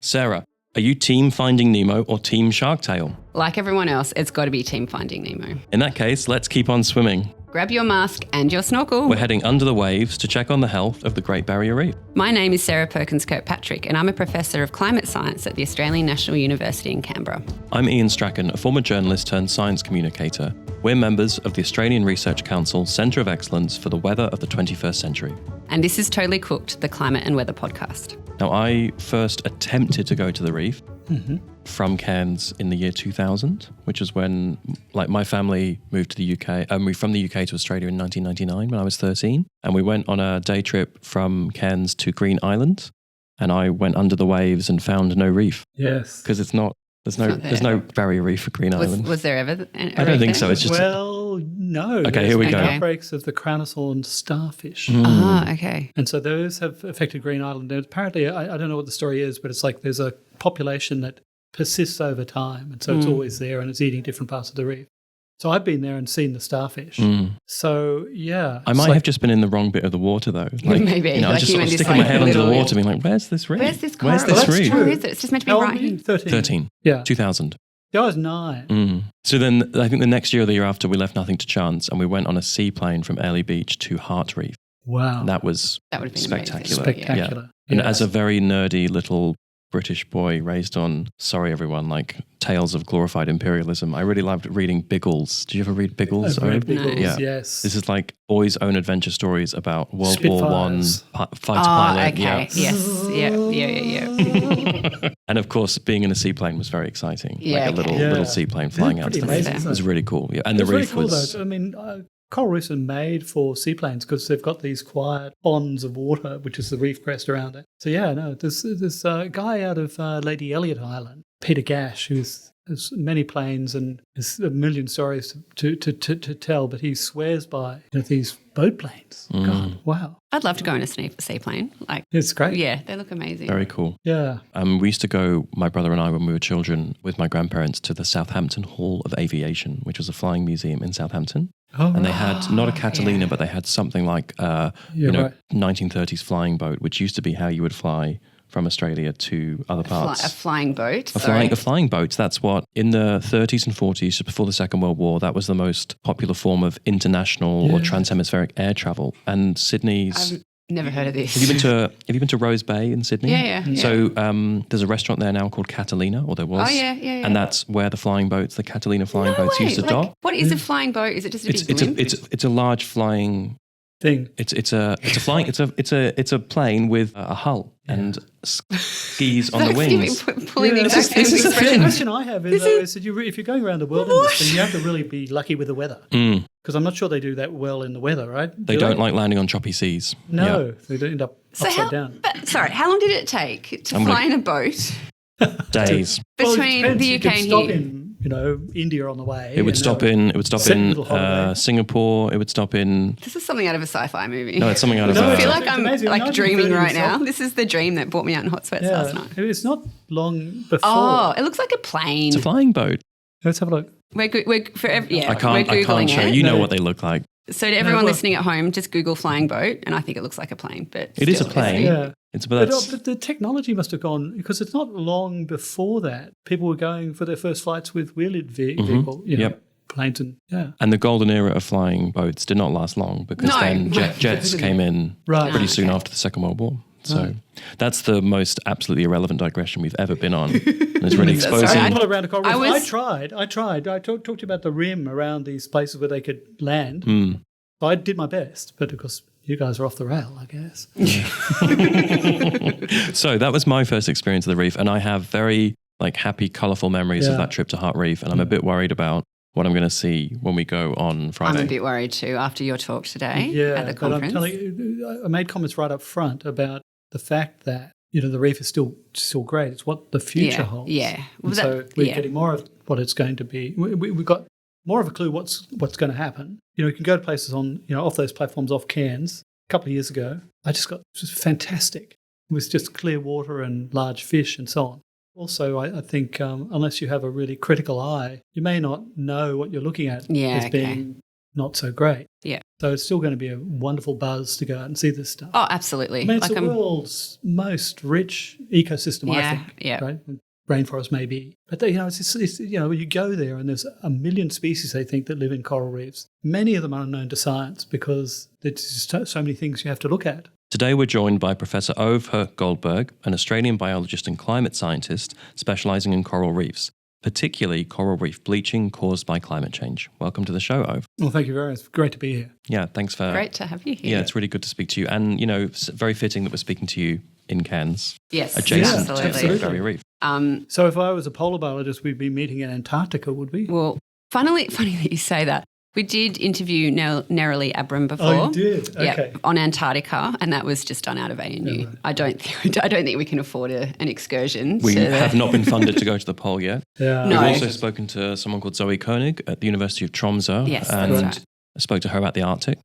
Sarah, are you team Finding Nemo or team Shark Tale? Like everyone else, it's got to be team Finding Nemo. In that case, let's keep on swimming. Grab your mask and your snorkel. We're heading under the waves to check on the health of the Great Barrier Reef. My name is Sarah Perkins-Kirkpatrick and I'm a Professor of Climate Science at the Australian National University in Canberra. I'm Iain Strachan, a former journalist turned science communicator. We're members of the Australian Research Council Centre of Excellence for the Weather of the 21st Century. And this is Totally Cooked, the climate and weather podcast. Now, I first attempted to go to the reef from Cairns in the year 2000, which was when my family moved to the UK, moved from the UK to Australia in 1999 when I was 13. And we went on a day trip from Cairns to Green Island. And I went under the waves and found no reef. Yes. Because there's no barrier reef for Green Island. Was there ever I don't think so. It's just no. Okay, here we go. Outbreaks of the crownosaur and starfish. Okay. And so those have affected Green Island. And apparently, I don't know what the story is, but it's like there's a population that persists over time. And so it's always there and it's eating different parts of the reef. So I've been there and seen the starfish. So, yeah. I might have just been in the wrong bit of the water, though. Maybe. I was just sort of sticking my head under the water being like, where's this reef? Where's this coral? Where's this reef? Where is it? It's just meant to be How right old were you? here. 13. 13. Yeah. 2000. Yeah, I was 9. So then I think the next year or the year after, we left nothing to chance and we went on a seaplane from Airlie Beach to Hart Reef. Wow. And that would have been spectacular. amazing. Spectacular. Yeah. And Yes. as a very nerdy little British boy raised on, sorry everyone, like tales of glorified imperialism, I really loved reading Biggles. Did you ever read Biggles? I've read Ove? Biggles, Yeah. yes. This is like boys' own adventure stories about World War One Spitfires. fighter pilot. Okay. Yeah. Yes. Yeah. And of course, being in a seaplane was very exciting. Yeah, like a okay. little seaplane flying out to pretty the amazing, reef. isn't It was it? really cool. Yeah. And It's the really reef cool, was... though. I mean, coral reefs are made for seaplanes because they've got these quiet ponds of water, which is the reef crest around it. So, yeah, no, there's this guy out of Lady Elliot Island, Peter Gash, who's has many planes and has a million stories to tell, but he swears by these boat planes. God, wow. I'd love to go in a seaplane. It's great. Yeah, they look amazing. Very cool. Yeah. We used to go, my brother and I, when we were children, with my grandparents to the Southampton Hall of Aviation, which was a flying museum in Southampton. Oh, And they had not a Catalina, but they had something like a 1930s flying boat, which used to be how you would fly from Australia to other parts. A flying boat. A flying boat. That's what, in the 30s and 40s, just before the Second World War, that was the most popular form of international or transhemispheric air travel. And Sydney's... I've never heard of this. Have you been to Rose Bay in Sydney? Yeah. So there's a restaurant there now called Catalina, or there was. Oh, yeah. And that's where the Catalina flying boats used to dock. What is a flying boat? Is it just a big blimp? It's a large flying thing. It's a plane with a hull and skis on the wings. Pulling the exact same The expression. question I have is that if you're going around the world in this thing, you have to really be lucky with the weather. Because I'm not sure they do that well in the weather, right? They don't like landing on choppy seas. No, they don't end up upside down. How long did it take to fly in a boat days between the UK and stop here? in, India on the way. It would stop in Singapore. It would stop in. This is something out of a sci-fi movie. No, it's something out of. I feel a... like I'm amazing. like dreaming right now. itself. This is the dream that brought me out in hot sweats last night. It's not long before. Oh, it looks like a plane. It's a flying boat. Let's have a look. We're I can't Googling show it. you. Know what they look like. So to everyone listening at home, just Google flying boat, and I think it looks like a plane. But It is a plane. Yeah. But But the technology must have gone, because it's not long before that. People were going for their first flights with wheeled vehicle, planes And the golden era of flying boats did not last long because then jets came in pretty soon after the Second World War. So that's the most absolutely irrelevant digression we've ever been on. And it's really exposing. I tried. I talked to you about the rim around these places where they could land. So I did my best, but of course you guys are off the rail, I guess. So that was my first experience of the reef, and I have very happy, colourful memories of that trip to Hart Reef, and I'm a bit worried about what I'm going to see when we go on Friday. I'm a bit worried too after your talk today at the but conference. I'm telling you, I made comments right up front about the fact that the reef is still great. It's what the future holds. Yeah. Well, so we're getting more of what it's going to be. We've got more of a clue what's going to happen. You can go to places on off those platforms off Cairns. A couple of years ago, I just got fantastic. It was just clear water and large fish and so on. Also, I think unless you have a really critical eye, you may not know what you're looking at as being not so great. Yeah. So it's still going to be a wonderful buzz to go out and see this stuff. Oh, absolutely. I mean, it's the world's most rich ecosystem, I think. Yeah. Right? Rainforest maybe. But, it's you go there and there's 1 million species, they think, that live in coral reefs. Many of them are unknown to science because there's just so many things you have to look at. Today we're joined by Professor Ove Hoegh-Guldberg, an Australian biologist and climate scientist specialising in coral reefs, particularly coral reef bleaching caused by climate change. Welcome to the show, Ove. Well, thank you very much. It's great to be here. Yeah, thanks for... Great to have you here. Yeah, it's really good to speak to you. And, it's very fitting that we're speaking to you in Cairns. Yes, adjacent absolutely. to Great Barrier Reef. So if I was a polar biologist, we'd be meeting in Antarctica, would we? Well, funny that you say that. We did interview Nerily Abram before. Oh, you did? Okay. Yeah, on Antarctica, and that was just done out of ANU. Yeah, right. I don't think we can afford an excursion. We have not been funded to go to the pole yet. Yeah. No. We've also spoken to someone called Zoe Koenig at the University of Tromsø. Yes, and that's right. I spoke to her about the Arctic.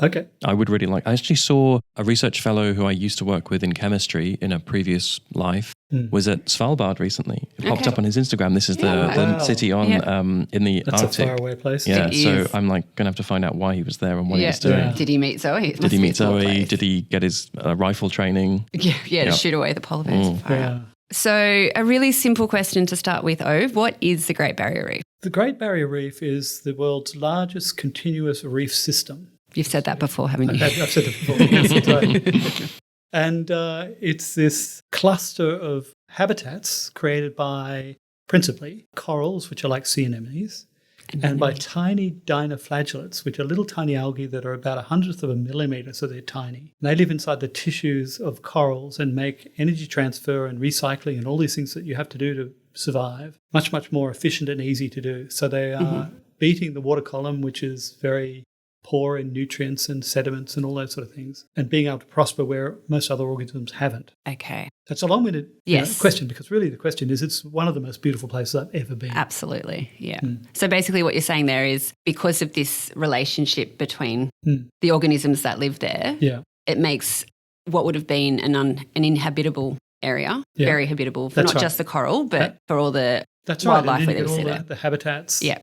Okay. I would really I actually saw a research fellow who I used to work with in chemistry in a previous life was at Svalbard recently. It popped Okay. up on his Instagram. This is the Wow. city on in the That's Arctic. a faraway place. Yeah, It so is. I'm going to have to find out why he was there and what he was doing. Yeah. Did he meet Zoe? It Did must he be meet a small Zoe? place. Did he get his rifle training? Yeah, to shoot away the polar bears. Far out. Yeah. So a really simple question to start with, Ove. What is the Great Barrier Reef? The Great Barrier Reef is the world's largest continuous reef system. You've said that before, haven't you? I've said it before. Yes, that's right. And it's this cluster of habitats created by principally corals, which are like sea anemones, and by tiny dinoflagellates, which are little tiny algae that are about 1/100th of a millimetre, so they're tiny. And they live inside the tissues of corals and make energy transfer and recycling and all these things that you have to do to survive much, much more efficient and easy to do. So they are beating the water column, which is very poor in nutrients and sediments and all those sort of things, and being able to prosper where most other organisms haven't. Okay. That's a long-winded Yes. question, because really the question is, it's one of the most beautiful places I've ever been. Absolutely, yeah. So basically what you're saying there is because of this relationship between the organisms that live there, Yeah, it makes what would have been an inhabitable area very habitable for That's not right. just the coral, but for all the that's right. wildlife And then where you they get all sit there. the habitats. Yeah.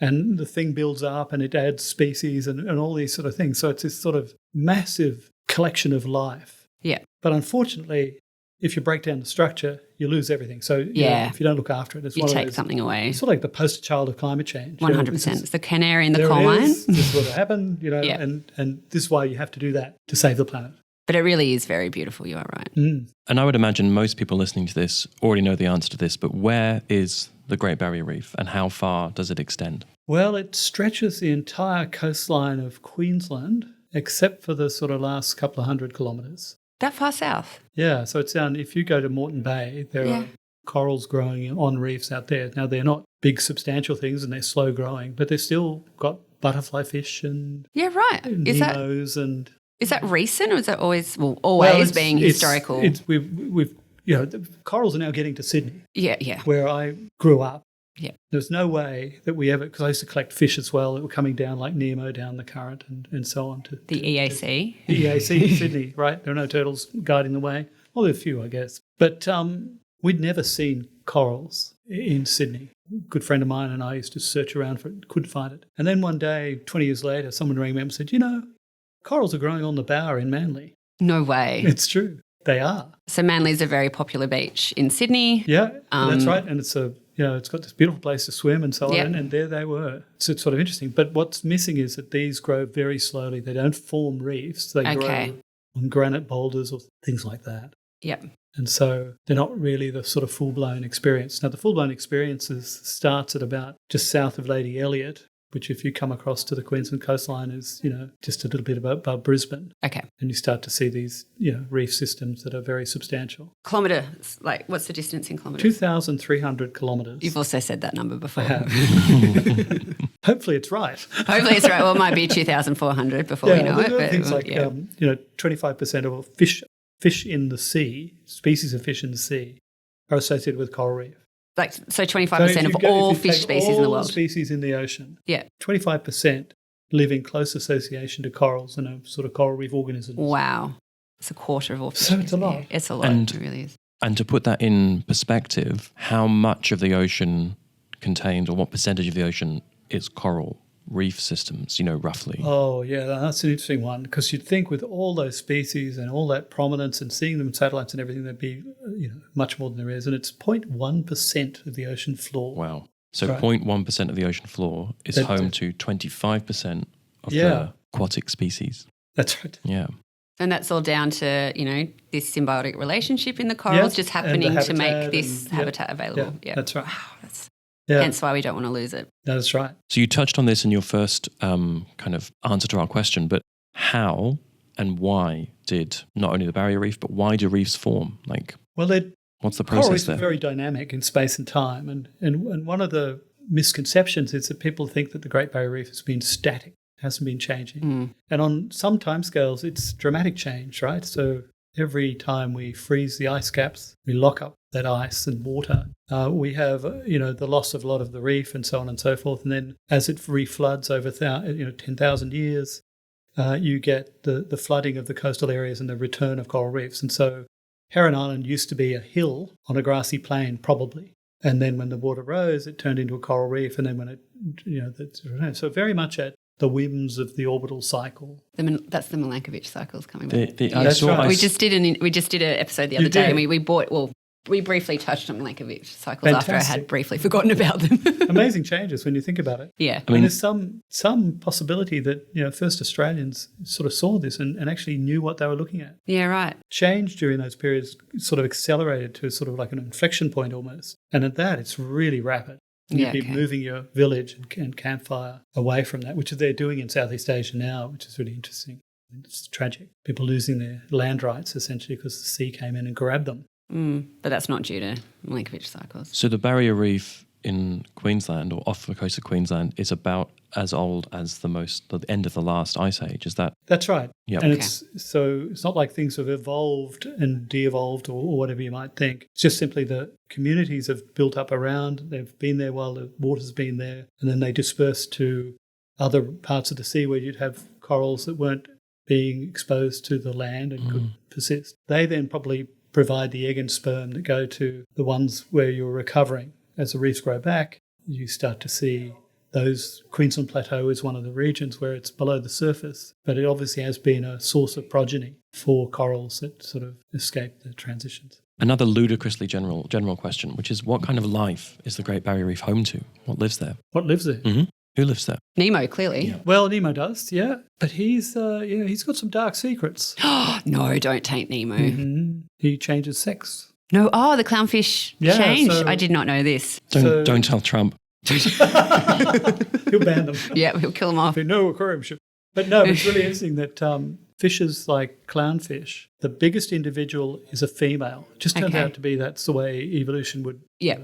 And the thing builds up and it adds species and all these sort of things. So it's this sort of massive collection of life. Yeah. But unfortunately, if you break down the structure, you lose everything. So you know, if you don't look after it, it's You one of take those, something away. it's sort of like the poster child of climate change. You know, 100%. It's the canary in the there coal it mine. is, this is what happened, Yeah. and this is why you have to do that to save the planet. But it really is very beautiful, you are right. And I would imagine most people listening to this already know the answer to this, but where is the Great Barrier Reef and how far does it extend? Well, it stretches the entire coastline of Queensland, except for the sort of last couple of 100 kilometres. That far south. Yeah, so it's down, if you go to Moreton Bay, there are corals growing on reefs out there. Now, they're not big, substantial things and they're slow growing, but they've still got butterfly fish and Yeah, right. Nemos and... Is that recent or is that always it's- being historical? We've the corals are now getting to Sydney, yeah. where I grew up. Yeah. There's no way that we ever, because I used to collect fish as well that were coming down like Nemo down the current and so on. The EAC. The EAC in Sydney, right? There are no turtles guiding the way. Well, there are a few, I guess. But we'd never seen corals in Sydney. A good friend of mine and I used to search around for it, couldn't find it. And then one day, 20 years later, someone rang me up and said, corals are growing on the Bower in Manly. No way. It's true. They are. So Manly's a very popular beach in Sydney. Yeah, that's right. And it's it's got this beautiful place to swim and so on. And there they were. So it's sort of interesting. But what's missing is that these grow very slowly. They don't form reefs. They grow on granite boulders or things like that. Yep. And so they're not really the sort of full-blown experience. Now, the full-blown experience starts at about just south of Lady Elliot, which if you come across to the Queensland coastline is, just a little bit above Brisbane. Okay. And you start to see these, reef systems that are very substantial. Kilometres, like what's the distance in kilometres? 2,300 kilometres. You've also said that number before. I have. Hopefully it's right. Hopefully it's right. Well, it might be 2,400 before we know it. But things like, 25% of all fish in the sea, species of fish in the sea, are associated with coral reef. So 25% of all fish species in the world. All species in the ocean. Yeah. 25% live in close association to corals and are sort of coral reef organisms. Wow. It's a quarter of all fish So it's a lot. Yeah, it's a lot. It really is. And to put that in perspective, how much of the ocean contains, or what percentage of the ocean is coral reef systems, roughly? Oh, yeah, that's an interesting one, because you'd think with all those species and all that prominence and seeing them in satellites and everything, there'd be much more than there is. And it's 0.1% of the ocean floor. Wow. So Right. 0.1% of the ocean floor is home to 25% of Yeah. the aquatic species. That's right. Yeah. And that's all down to, this symbiotic relationship in the corals Yeah, just and the happening to make habitat this and- habitat available. Yeah, that's right. Wow, that's Yeah, hence why we don't want to lose it. that's right. So you touched on this in your first kind of answer to our question, but how and why did not only the barrier reef, but why do reefs form? Well, What's the coral process reefs are there? very dynamic in space and time. And one of the misconceptions is that people think that the Great Barrier Reef has been static, hasn't been changing. And on some timescales, it's dramatic change, right? So every time we freeze the ice caps, we lock up that ice and water. We have, the loss of a lot of the reef and so on and so forth. And then as it refloods over 10,000 years, you get the flooding of the coastal areas and the return of coral reefs. And so Heron Island used to be a hill on a grassy plain, probably. And then when the water rose, it turned into a coral reef. And then when it, so very much at the whims of the orbital cycle. That's the Milankovitch cycles coming back. That's right. We just did an episode the other day, and we briefly touched on Milankovitch cycles after I Fantastic. had briefly forgotten about them. Amazing changes when you think about it. Yeah. I mean, there's some possibility that first Australians sort of saw this and actually knew what they were looking at. Yeah, right. Change during those periods sort of accelerated to sort of like an inflection point almost. And at that, it's really rapid. And Yeah, you'd be okay. moving your village and campfire away from that, which they're doing in Southeast Asia now, which is really interesting. It's tragic. People losing their land rights essentially because the sea came in and grabbed them. But that's not due to Milankovitch cycles. So the barrier reef in Queensland or off the coast of Queensland is about as old as the end of the last ice age. Is that? That's right. Yep. And Okay. it's not like things have evolved and de-evolved or whatever you might think. It's just simply the communities have built up around. They've been there while the water's been there, and then they disperse to other parts of the sea where you'd have corals that weren't being exposed to the land and could persist. They then probably provide the egg and sperm that go to the ones where you're recovering. As the reefs grow back, you start to see those. Queensland Plateau is one of the regions where it's below the surface, but it obviously has been a source of progeny for corals that sort of escape the transitions. Another ludicrously general question, which is what kind of life is the Great Barrier Reef home to? What lives there? What lives there? Mm-hmm. Who lives there? Nemo, clearly. Well, Nemo does, yeah, but he's got some dark secrets. No, don't taint Nemo. He changes sex. No, the clownfish Yeah, changed. so- I did not know this. Don't tell Trump. He'll ban them. Yeah, we'll kill them off. No aquarium ship. But no, it's really interesting that fishes like clownfish, the biggest individual is a female. It just turned Okay. out to be that's the way evolution would. Yeah.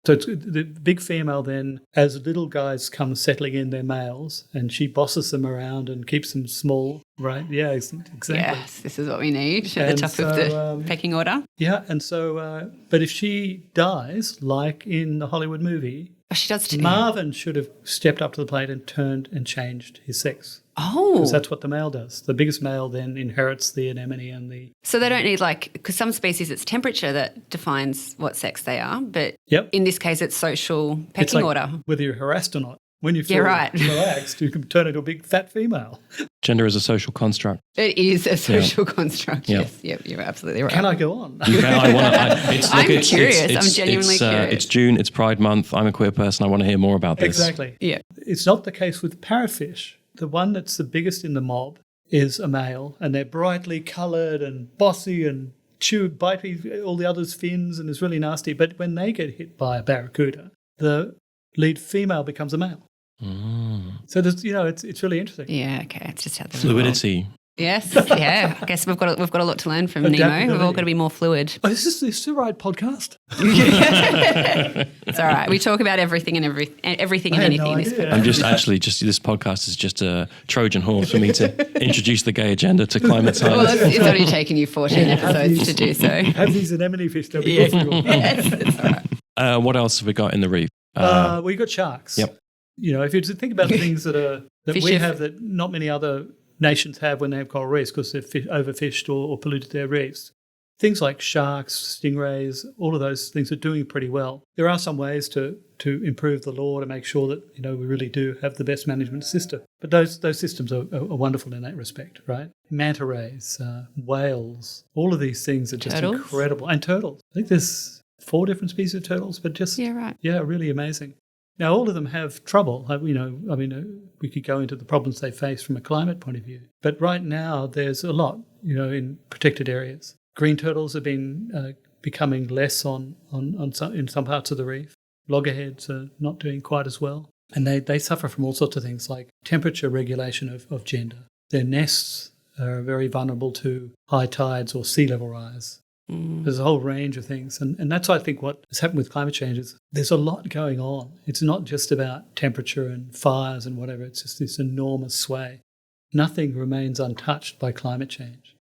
So it's, the big female then, as little guys come settling in, they're males, and she bosses them around and keeps them small, right? Yeah, exactly. Yes, this is what we need at the And top of the pecking order. Yeah, and so, but if she dies, like in the Hollywood movie, Oh, she does too. Marvin should have stepped up to the plate and turned and changed his sex. Oh. Because that's what the male does. The biggest male then inherits the anemone and the... So they don't need because some species it's temperature that defines what sex they are, but Yep. in this case it's social It's pecking like order. whether you're harassed or not. When you feel Yeah, right. relaxed, you can turn into a big fat female. Gender is a social construct. It is a social construct. Yeah. Yes, yep, you're absolutely right. Can I go on? I'm curious. I'm genuinely curious. It's June. It's Pride Month. I'm a queer person. I want to hear more about this. Exactly. Yeah. It's not the case with parrotfish. The one that's the biggest in the mob is a male, and they're brightly coloured and bossy and bite all the others' fins, and it's really nasty. But when they get hit by a barracuda, the lead female becomes a male. So there's, it's really interesting. Yeah, okay. It's just how the Fluidity. Yes, yeah. I guess we've got a lot to learn from Nemo. We've all Adaptability. got to be more fluid. Oh, is this the right podcast? It's all right. We talk about everything and everything and I had no anything. in this idea. I'm just this podcast is just a Trojan horse for me to introduce the gay agenda to climate Well, science. it's only taken you 14 episodes to do so. Have these anemone fish. They'll be Yes, good for you. yes, it's all right. What else have we got in the reef? Well, you got sharks. Yep. If you think about the things that we Fishes. have that not many other nations have when they have coral reefs because they've overfished or polluted their reefs. things like sharks, stingrays, all of those things are doing pretty well. There are some ways to improve the law to make sure that, we really do have the best management system. But those systems are wonderful in that respect, right? Manta rays, whales, all of these things are just incredible. And turtles. I think there's 4 different species of turtles, but just, really amazing. Now, all of them have trouble. We could go into the problems they face from a climate point of view. But right now, there's a lot, in protected areas. Green turtles have been becoming less in some parts of the reef. Loggerheads are not doing quite as well. And they suffer from all sorts of things like temperature regulation of gender. Their nests are very vulnerable to high tides or sea level rise. There's a whole range of things. And that's, I think, what has happened with climate change is there's a lot going on. It's not just about temperature and fires and whatever. It's just this enormous sway. Nothing remains untouched by climate change.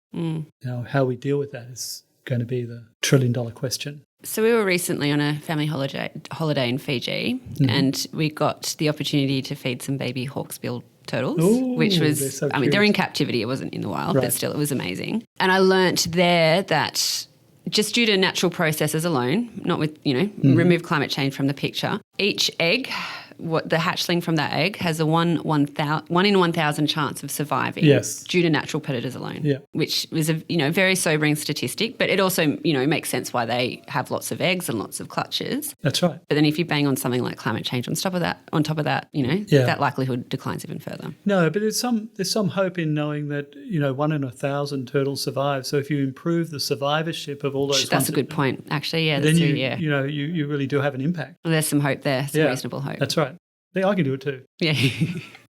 How we deal with that is going to be the trillion-dollar question. So we were recently on a family holiday in Fiji, and we got the opportunity to feed some baby hawksbill turtles, which was, they're in captivity. It wasn't in the wild, but still it was amazing. And I learnt there that just due to natural processes alone, not with, remove climate change from the picture, each egg, the hatchling from that egg has a 1 in 1,000 chance of surviving due to natural predators alone, which was a very sobering statistic. But it also makes sense why they have lots of eggs and lots of clutches. That's right. But then if you bang on something like climate change on top of that, that likelihood declines even further. No, but there's some hope in knowing that 1 in 1,000 turtles survive. So if you improve the survivorship of all those, that's a good point, actually. Yeah, then you really do have an impact. Well, there's some hope there, some reasonable hope. That's right. Yeah, I can do it too. Yeah.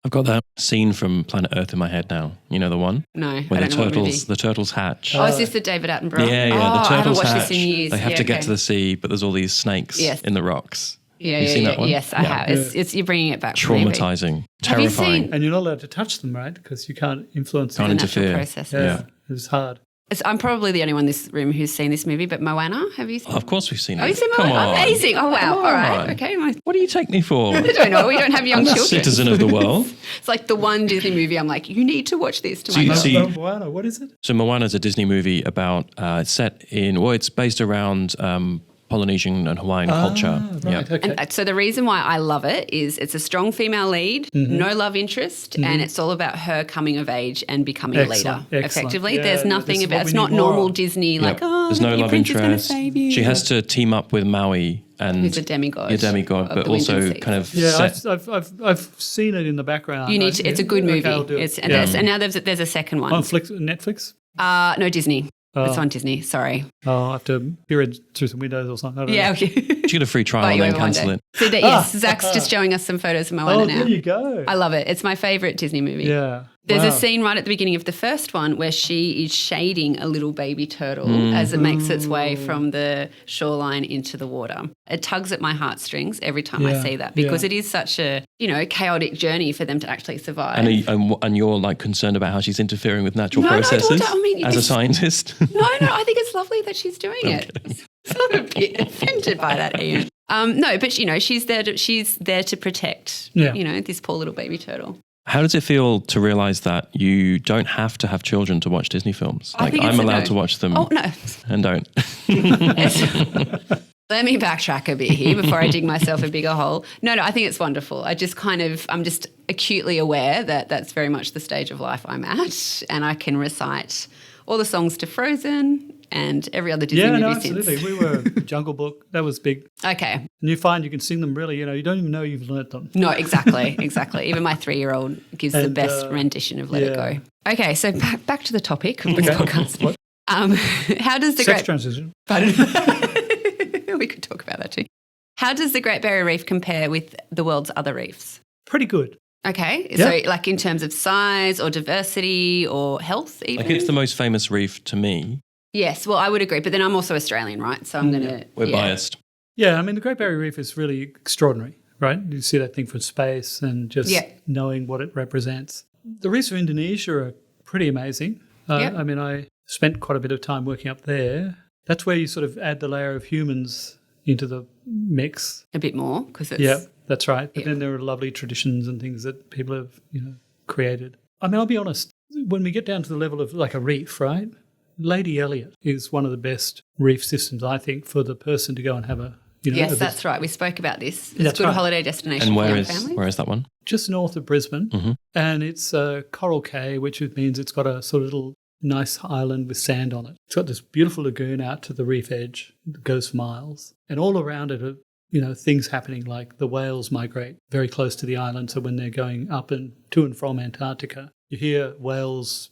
I've got that scene from Planet Earth in my head now. You know the one? No, where I don't know what movie. The turtles hatch. Oh, is this the David Attenborough? Yeah. The turtles I haven't watched hatch. This in years. They have to get to the sea, but there's all these snakes in the rocks. You've seen that one? Yes, I have. It's you're bringing it back. Traumatizing, terrifying. And you're not allowed to touch them, right? Because you can't influence. Can't interfere. Process. Yeah, it's hard. I'm probably the only one in this room who's seen this movie, but Moana, have you seen it? Of course we've seen it. Oh, you've seen Moana? Amazing. Oh, wow. All right. Okay. What do you take me for? I don't know. We don't have young children. Citizen of the world. It's like the one Disney movie I'm like, you need to watch this. Moana, what is it? So Moana's a Disney movie about, it's based around Polynesian and Hawaiian culture. Right, okay. And so the reason why I love it is it's a strong female lead, no love interest, and it's all about her coming of age and becoming a leader. Effectively, there's nothing about it's not normal Disney there's no love interest. She has to team up with Maui and who's a demigod. But also kind of I've seen it in the background. You need to. It's a good movie. And now there's a second one on Netflix. No, Disney. It's on Disney, sorry. I'll have to peer it through some windows or something. Yeah, okay. You get a free trial and then cancel it. So yes, Zach's just showing us some photos of Moana now. There you go. I love it. It's my favourite Disney movie. Yeah. There's a scene right at the beginning of the first one where she is shading a little baby turtle as it makes its way from the shoreline into the water. It tugs at my heartstrings every time I see that because it is such a, chaotic journey for them to actually survive. And you're like concerned about how she's interfering with natural processes as a scientist? No, I think it's lovely that she's doing it. I'm a bit offended by that, Iain. No, but she's there to protect this poor little baby turtle. How does it feel to realise that you don't have to have children to watch Disney films? I'm allowed to watch them. Oh, no. And don't. Let me backtrack a bit here before I dig myself a bigger hole. No, I think it's wonderful. I'm just acutely aware that that's very much the stage of life I'm at, and I can recite all the songs to Frozen and every other Disney movie since. Absolutely. We were Jungle Book. That was big. Okay. And you find you can sing them really, you don't even know you've learnt them. No, exactly. Even my 3-year-old gives the best rendition of Let It Go. Okay, so back to the topic of this podcast. What? How does the Sex transition. We could talk about that too. How does the Great Barrier Reef compare with the world's other reefs? Pretty good. Okay. Yeah. So like in terms of size or diversity or health even? Like it's the most famous reef to me. Yes, well, I would agree. But then I'm also Australian, right? So I'm going to... We're biased. Yeah, the Great Barrier Reef is really extraordinary, right? You see that thing from space and just knowing what it represents. The reefs of Indonesia are pretty amazing. I spent quite a bit of time working up there. That's where you sort of add the layer of humans into the mix. A bit more because it's... Yeah, that's right. But then there are lovely traditions and things that people have, created. I'll be honest, when we get down to the level of like a reef, right? Lady Elliot is one of the best reef systems, I think, for the person to go and have a, yes, that's right. We spoke about this. It's That's a good right. holiday destination And for young families. where is that one? just north of Brisbane. And it's a coral cay, which means it's got a sort of little nice island with sand on it. It's got this beautiful lagoon out to the reef edge that goes for miles. And all around it are, things happening like the whales migrate very close to the island. So when they're going up and to and from Antarctica, you hear whales,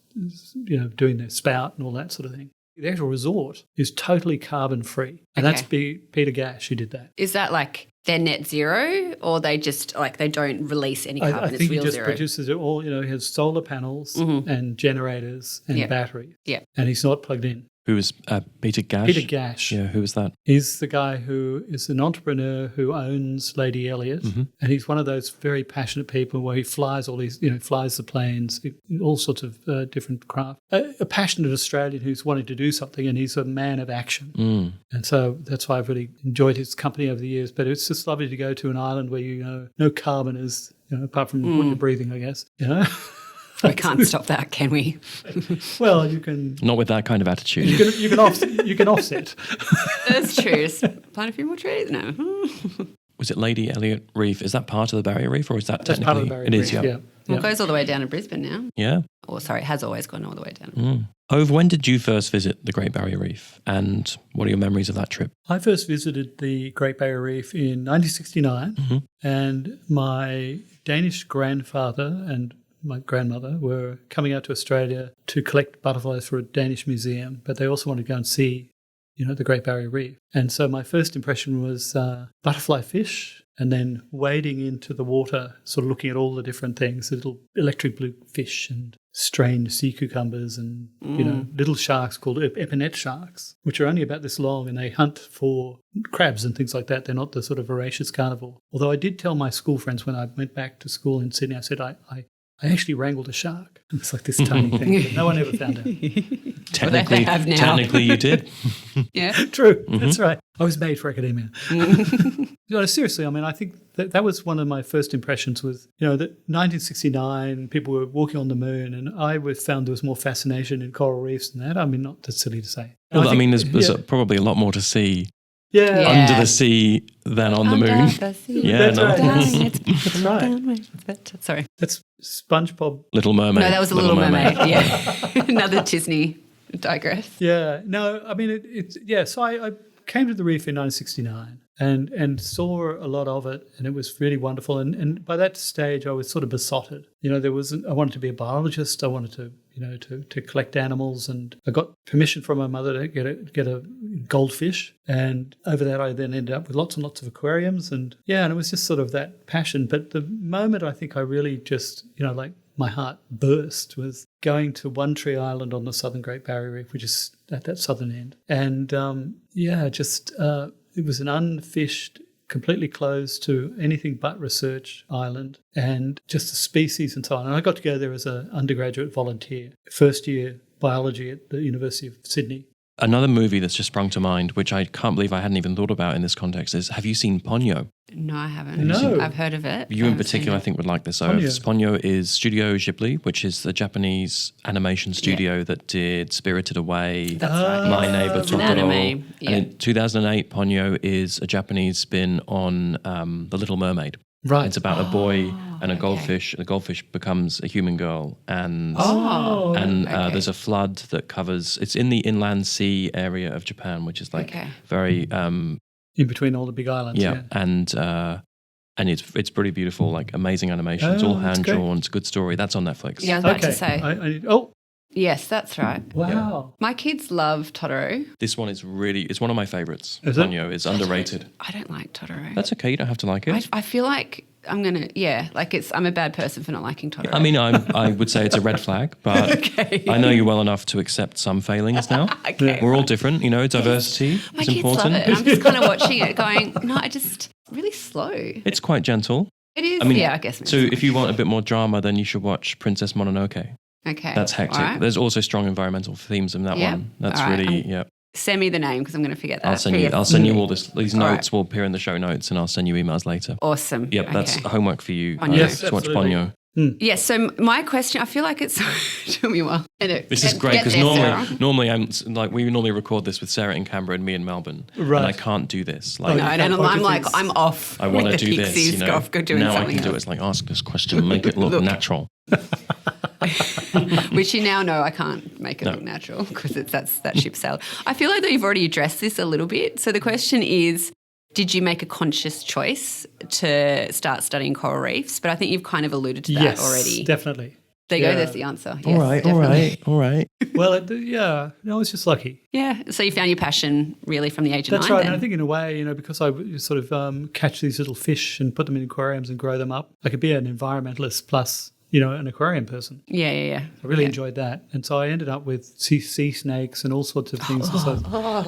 doing their spout and all that sort of thing. The actual resort is totally carbon free. And that's Peter Gash who did that. Is that like they're net zero, or they just they don't release any carbon? I think he it's real just zero. produces it all. He has solar panels and generators and batteries. Yeah. And he's not plugged in. Who was Peter Gash? Peter Gash. Yeah, who was that? He's the guy who is an entrepreneur who owns Lady Elliot. And he's one of those very passionate people where he flies all these, flies the planes, all sorts of different craft. A passionate Australian who's wanting to do something, and he's a man of action. And so that's why I've really enjoyed his company over the years. But it's just lovely to go to an island where, no carbon is, apart from what you're breathing, I guess, We can't stop that, can we? Well, you can. Not with that kind of attitude. You can offset. That's true. Just plant a few more trees. No. Was it Lady Elliot Reef? Is that part of the Barrier Reef, or is that That's technically? part of the Barrier It Reef, is, yeah. Well, it goes all the way down to Brisbane now. Yeah. Or sorry, it has always gone all the way down. Ove, when did you first visit the Great Barrier Reef, and what are your memories of that trip? I first visited the Great Barrier Reef in 1969, and my Danish grandfather and my grandmother were coming out to Australia to collect butterflies for a Danish museum, but they also wanted to go and see, the Great Barrier Reef. And so my first impression was butterfly fish, and then wading into the water, sort of looking at all the different things, little electric blue fish and strange sea cucumbers and, little sharks called epinette sharks, which are only about this long, and they hunt for crabs and things like that. They're not the sort of voracious carnivore. Although I did tell my school friends when I went back to school in Sydney, I said I actually wrangled a shark. It's like this tiny thing, but no one ever found out. Technically, you did. Yeah. True, that's right. I was made for academia. Seriously, I think that was one of my first impressions was, that 1969, people were walking on the moon, and I found there was more fascination in coral reefs than that. Not that's silly to say. Well, there's probably a lot more to see Yeah. under the sea than on the moon. Under the sea. Yeah, That's no. right. That's right. Sorry. That's SpongeBob. Little Mermaid. No, that was a Little Mermaid. Yeah. Another Disney digress. Yeah. No, it's yeah. So I came to the reef in 1969 and saw a lot of it, and it was really wonderful. And by that stage, I was sort of besotted. I wanted to be a biologist. I wanted to, to collect animals, and I got permission from my mother to get a goldfish. And over that, I then ended up with lots and lots of aquariums, and it was just sort of that passion. But the moment I think I really just, my heart burst was going to One Tree Island on the southern Great Barrier Reef, which is at that southern end. And it was an unfished, completely closed to anything but research island, and just the species and so on. And I got to go there as an undergraduate volunteer, first year biology at the University of Sydney. Another movie that's just sprung to mind, which I can't believe I hadn't even thought about in this context, is have you seen Ponyo? No, I haven't. No. I've heard of it. You in particular, I think, would like this. So Ponyo is Studio Ghibli, which is the Japanese animation studio that did Spirited Away, That's right. My Neighbor It's an Totoro. anime, yeah. And in 2008, Ponyo is a Japanese spin on The Little Mermaid. Right. It's about a boy and a goldfish. The goldfish becomes a human girl, and there's a flood that covers. It's in the inland sea area of Japan, which is very in between all the big islands. Yeah. And it's pretty beautiful, like amazing animation. It's all hand drawn. It's a good story. That's on Netflix. Yeah, I was about to say. Yes, that's right. Wow. My kids love Totoro. This one is it's one of my favorites. Is it? Ponyo is underrated. I don't like Totoro. That's okay. You don't have to like it. I feel like I'm a bad person for not liking Totoro. I would say it's a red flag, but I know you well enough to accept some failings now. Okay. We're all different, diversity My is kids important. love it, and I'm just kind of watching it going, no, really slow. It's quite gentle. It is, I guess. So if you want a bit more drama, then you should watch Princess Mononoke. Okay. That's hectic. Right. There's also strong environmental themes in that one. That's really. Send me the name because I'm going to forget that. I'll send you all these notes. Will appear in the show notes, and I'll send you emails later. Awesome. Yep, that's homework for you. Ponyo. Yes, to watch absolutely. Ponyo. Yes. So my question, I feel like it's took me a while. This is great because normally I'm like we normally record this with Sarah in Canberra and me in Melbourne, right. and I can't do this. Like, and I'm like I'm off. I want to do this. You know, now I can do it. It's like ask this question, and make it look natural. Which you now know I can't make it look natural because that ship sailed. I feel like that you've already addressed this a little bit. So the question is, did you make a conscious choice to start studying coral reefs? But I think you've kind of alluded to that already. Yes, definitely. There you go. There's the answer. Yes, All right. Well, I was just lucky. Yeah. So you found your passion really from the age of 9. That's right. Then. And I think in a way, because I sort of catch these little fish and put them in aquariums and grow them up, I could be an environmentalist plus an aquarium person. Yeah. I really enjoyed that. And so I ended up with sea snakes and all sorts of things.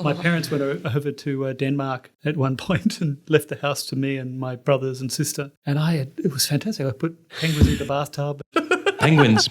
My parents went over to Denmark at one point and left the house to me and my brothers and sister. And it was fantastic. I put penguins in the bathtub. Penguins.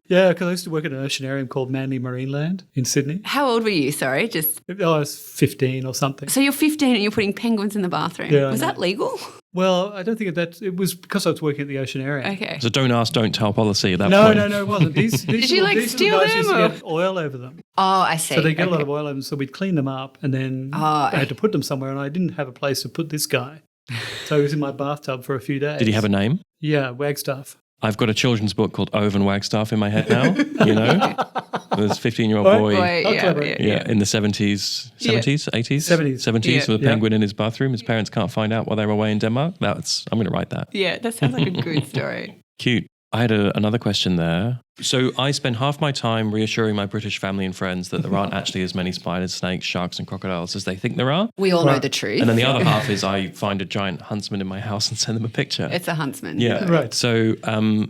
Yeah, because I used to work at an oceanarium called Manly Marineland in Sydney. How old were you? Sorry, I was 15 or something. So you're 15 and you're putting penguins in the bathroom. Yeah, was that legal? Well, I don't think it was because I was working at the oceanarium. Okay. So don't ask, don't tell policy at that point. No, it wasn't. These Did you steal guys them? used to get oil over them. Oh, I see. So they get a lot of oil over them. So we'd clean them up and then I had to put them somewhere, and I didn't have a place to put this guy. So he was in my bathtub for a few days. Did he have a name? Yeah, Wagstaff. I've got a children's book called Ove and Wagstaff in my head now, There's a 15-year-old boy in the 70s, 80s? With a penguin in his bathroom. His parents can't find out while they were away in Denmark. I'm going to write that. Yeah, that sounds like a good story. Cute. I had another question there. So I spend half my time reassuring my British family and friends that there aren't actually as many spiders, snakes, sharks and crocodiles as they think there are. We all know the truth. And then the other half is I find a giant huntsman in my house and send them a picture. It's a huntsman. Yeah. Right. So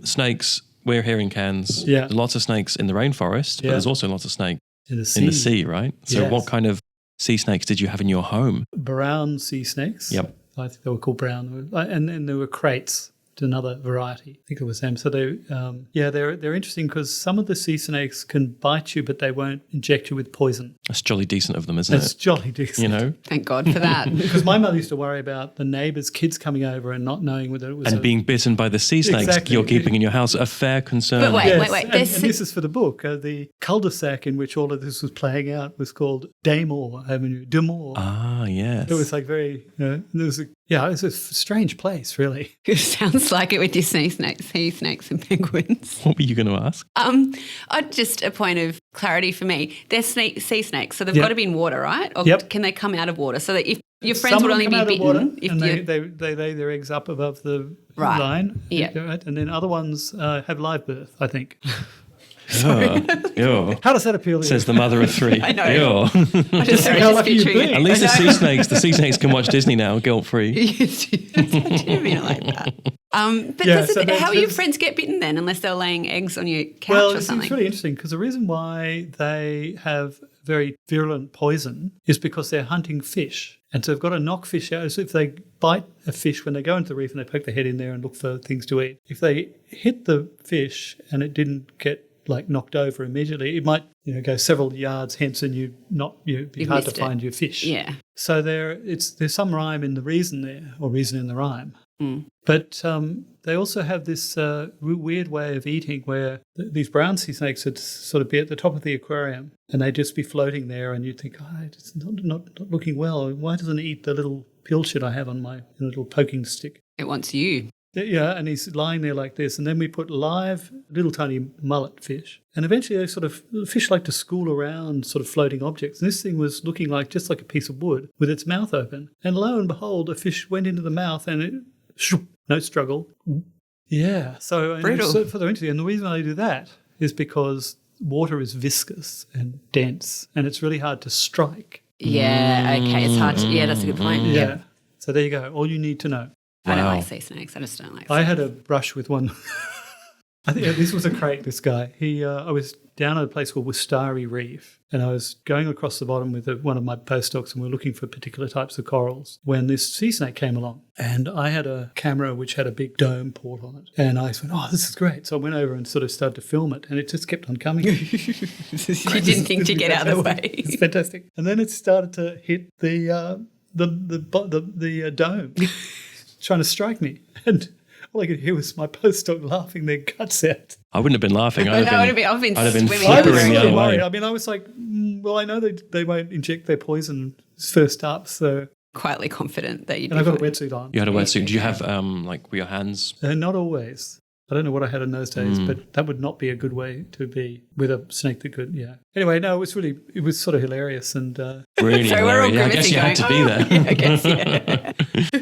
snakes, we're here in Cairns. Yeah. There's lots of snakes in the rainforest, but there's also lots of snakes in the sea, right? So what kind of sea snakes did you have in your home? Brown sea snakes. Yep. I think they were called brown. And there were crates. Another variety. I think it was them. So they're interesting because some of the sea snakes can bite you, but they won't inject you with poison. That's jolly decent of them, isn't it? It's jolly decent. Thank God for that. Because my mother used to worry about the neighbours' kids coming over and not knowing whether it was being bitten by the sea snakes you're keeping in your house. A fair concern. But wait. And this is for the book. The cul-de-sac in which all of this was playing out was called Daymore Avenue. Daymore. Ah, yes. It was like very. It's a strange place, really. It sounds like it with your sea snakes and penguins. What were you going to ask? Just a point of clarity for me. They're sea snakes, so they've got to be in water, right? Or can they come out of water? So that if your friends would only be bitten. Water, and they lay their eggs up above the line. Yeah. Right? And then other ones have live birth, I think. How does that appeal to you? Says the mother of 3. I know. How lucky you've been. At least the sea snakes can watch Disney now, guilt-free. I mean, like that. But how your friends get bitten then, unless they're laying eggs on your couch or something? It's really interesting because the reason why they have very virulent poison is because they're hunting fish. And so they've got to knock fish out. So if they bite a fish when they go into the reef and they poke their head in there and look for things to eat, if they hit the fish and it didn't get knocked over immediately, it might go several yards hence, and you'd be hard to find your fish. Yeah. So there's some rhyme in the reason there, or reason in the rhyme. Mm. But they also have this weird way of eating where these brown sea snakes would sort of be at the top of the aquarium and they'd just be floating there, and you'd think, it's not looking well. Why doesn't it eat the little pilchard I have on my little poking stick? It wants you. Yeah, and he's lying there like this, and then we put live little tiny mullet fish, and eventually fish like to school around sort of floating objects, and this thing was looking just like a piece of wood with its mouth open, and lo and behold, a fish went into the mouth and it, no struggle. Yeah, so further into it, and the reason I do that is because water is viscous and dense, and it's really hard to strike. Yeah, okay, it's hard to, that's a good point. Yeah, so there you go, all you need to know. I don't like sea snakes. I just don't like. I had a brush with one. I think this was a crate. This guy. I was down at a place called Wistari Reef, and I was going across the bottom with one of my postdocs, and we were looking for particular types of corals when this sea snake came along. And I had a camera which had a big dome port on it, and I went, this is great. So I went over and sort of started to film it, and it just kept on coming. You didn't think to get out of the way. It's fantastic. And then it started to hit the dome. Trying to strike me, and all I could hear was my postdoc laughing their guts out. I wouldn't have been laughing. I'd have been swimming. I was flickering the really other worried. way. I mean, I was like, well, I know they won't inject their poison first up, so. Quietly confident that you'd And be I've got a fine. wetsuit on. You had a wetsuit. Do you have were your hands? Not always. I don't know what I had in those days, but that would not be a good way to be with a snake that could, Anyway, no, it was sort of hilarious and... Really So we're all hilarious. I guess you had to be there. I guess, yeah.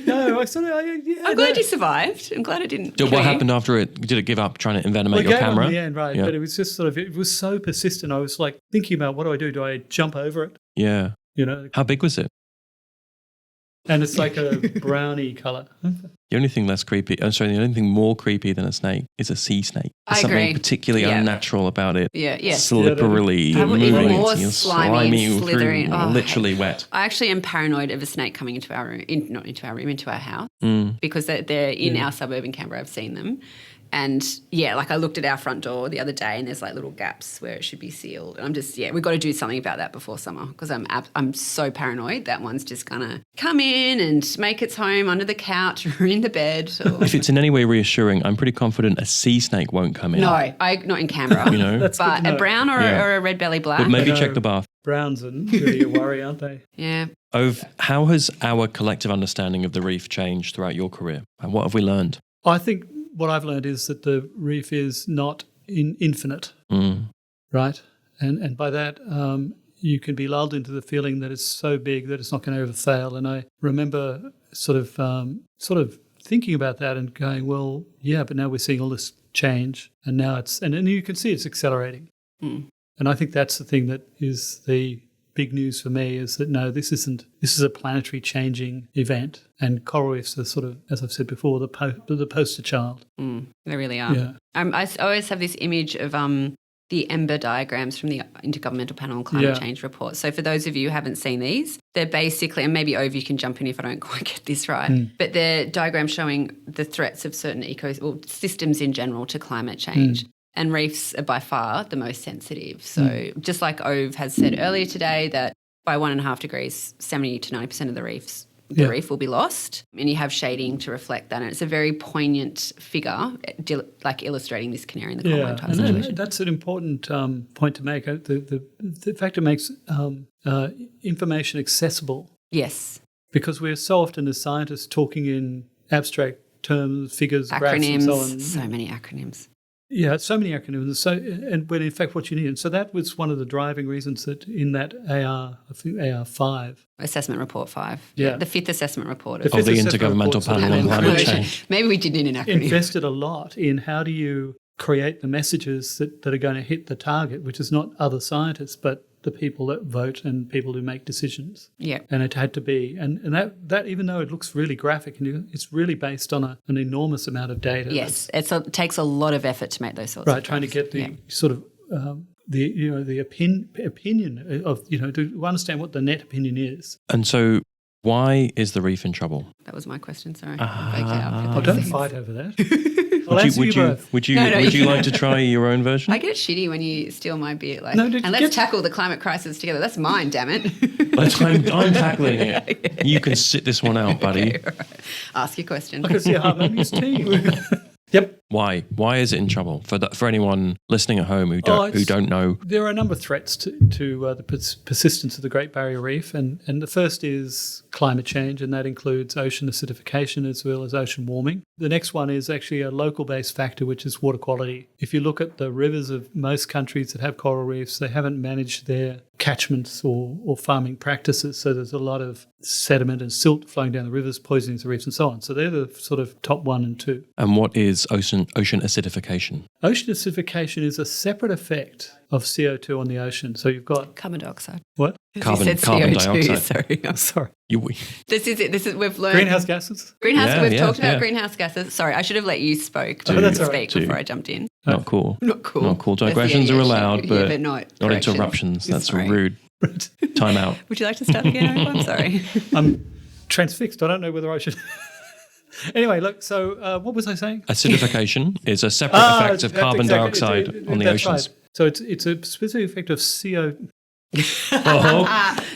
No, I'm glad you survived. I'm glad it didn't kill What you. happened after it? Did it give up trying to envenomate your gave camera? on the end, right. Yeah. But it was just sort of, it was so persistent. I was like thinking about what do I do? Do I jump over it? Yeah. How big was it? And it's like a brownie colour. The only thing the only thing more creepy than a snake is a sea snake. There's I something agree. particularly unnatural about it. Yeah. Slipperily, even more moving, slimy, slithery. Literally wet. I actually am paranoid of a snake coming into our room, into our house, because they're in our suburb in Canberra. I've seen them. And I looked at our front door the other day and there's like little gaps where it should be sealed. And I'm just, we've got to do something about that before summer because I'm so paranoid that one's just going to come in and make its home under the couch or in the bed. Or... If it's in any way reassuring, I'm pretty confident a sea snake won't come in. No, not in Canberra. But a brown or a red belly black. But maybe check the bath. Browns are really a worry, aren't they? Yeah. Ove, how has our collective understanding of the reef changed throughout your career? And what have we learned? I think what I've learned is that the reef is not infinite, right? And by that, you can be lulled into the feeling that it's so big that it's not going to ever fail. And I remember sort of thinking about that and going, well, yeah, but now we're seeing all this change, and now and you can see it's accelerating. And I think that's the thing that is the big news for me is that no, this is a planetary changing event, and coral reefs are sort of, as I've said before, the poster child. They really are. Yeah. I always have this image of the EMBER diagrams from the Intergovernmental Panel on Climate Change report. So for those of you who haven't seen these, they're basically, and maybe Ove, you can jump in if I don't quite get this right, but they're diagrams showing the threats of certain systems in general to climate change. And reefs are by far the most sensitive. So just like Ove has said earlier today that by 1.5 degrees, 70 to 90% of the reef will be lost, and you have shading to reflect that. And it's a very poignant figure, like illustrating this canary in the coal mine type situation. That's an important point to make. The fact it makes information accessible. Yes. Because we're so often as scientists talking in abstract terms, figures, acronyms, graphs and so on. So many acronyms. Yeah, so many acronyms. And when in fact what you need. And so that was one of the driving reasons that in that AR5. Assessment Report 5. Yeah. The fifth assessment report. Of the Intergovernmental Panel on Climate Change. Maybe we did need an acronym. Invested a lot in how do you create the messages that are going to hit the target, which is not other scientists, but the people that vote and people who make decisions. Yeah. And it had to be. And that even though it looks really graphic, it's really based on an enormous amount of data. Yes. It takes a lot of effort to make those sorts of Right, trying to get the sort of the opinion of, to understand what the net opinion is. And so why is the reef in trouble? That was my question, sorry. Don't fight over that. Would you like to try your own version? I get shitty when you steal my bit. Let's tackle the climate crisis together. That's mine, damn it. I'm tackling it. Yeah. You can sit this one out, buddy. Okay, right. Ask your question. I can see a harmonious team. Yep. Why? Why is it in trouble? For anyone listening at home who don't know, there are a number of threats to the persistence of the Great Barrier Reef, and the first is climate change, and that includes ocean acidification as well as ocean warming. The next one is actually a local-based factor, which is water quality. If you look at the rivers of most countries that have coral reefs, they haven't managed their catchments or farming practices, so there's a lot of sediment and silt flowing down the rivers, poisoning the reefs and so on. So they're the sort of top 1 and 2. And what is ocean acidification? Ocean acidification is a separate effect of CO2 on the ocean. So you've got... Carbon dioxide. What? Carbon dioxide. Sorry. I'm sorry. This is it. We've learned... Greenhouse gases? We've talked about greenhouse gases. Sorry, I should have let you speak before I jumped in. Not cool. Not cool. Not cool. Digressions are allowed, but not interruptions. That's rude. Time out. Would you like to start again? I'm sorry. I'm transfixed. I don't know whether I should... Anyway, look, so what was I saying? Acidification is a separate effect of carbon dioxide on the oceans. Right. So it's a specific effect of CO...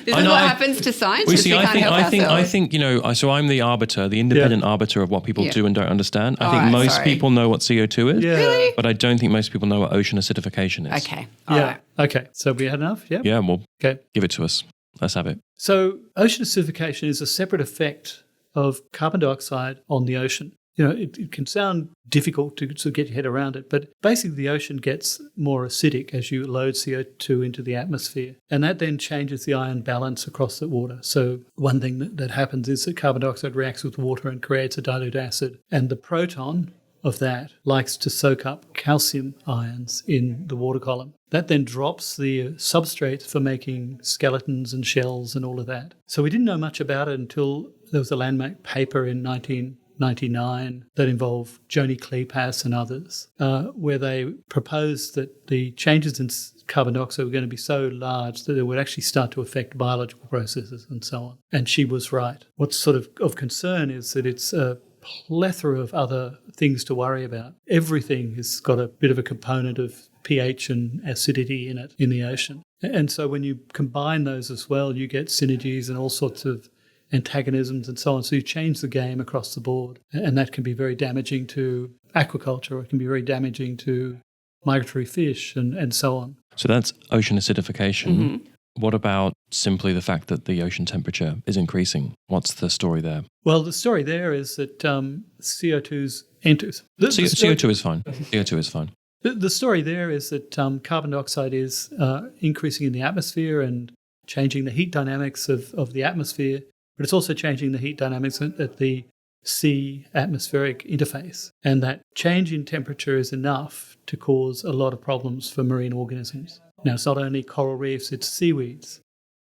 This is what happens to scientists. We can't help ourselves. I think, so I'm the arbiter, the independent arbiter of what people do and don't understand. I think most people know what CO2 is. Yeah. Really? But I don't think most people know what ocean acidification is. Okay. All right. Okay. So we had enough? Yeah. Yeah, well, give it to us. Let's have it. So ocean acidification is a separate effect of carbon dioxide on the ocean. It can sound difficult to get your head around it, but basically the ocean gets more acidic as you load CO2 into the atmosphere, and that then changes the ion balance across the water. So one thing that happens is that carbon dioxide reacts with water and creates a dilute acid, and the proton of that likes to soak up calcium ions in the water column. That then drops the substrate for making skeletons and shells and all of that. So we didn't know much about it until there was a landmark paper in 1999 that involved Joni Kleepass and others, where they proposed that the changes in carbon dioxide were going to be so large that it would actually start to affect biological processes and so on. And she was right. What's sort of concern is that it's a plethora of other things to worry about. Everything has got a bit of a component of pH and acidity in it in the ocean. And so when you combine those as well, you get synergies and all sorts of antagonisms and so on. So you change the game across the board. And that can be very damaging to aquaculture, or it can be very damaging to migratory fish and so on. So that's ocean acidification. Mm-hmm. What about simply the fact that the ocean temperature is increasing? What's the story there? Well, the story there is that CO2's enters. CO2 is fine. CO2 is fine. The story there is that carbon dioxide is increasing in the atmosphere and changing the heat dynamics of the atmosphere, but it's also changing the heat dynamics at the sea atmospheric interface. And that change in temperature is enough to cause a lot of problems for marine organisms. Now, it's not only coral reefs, it's seaweeds.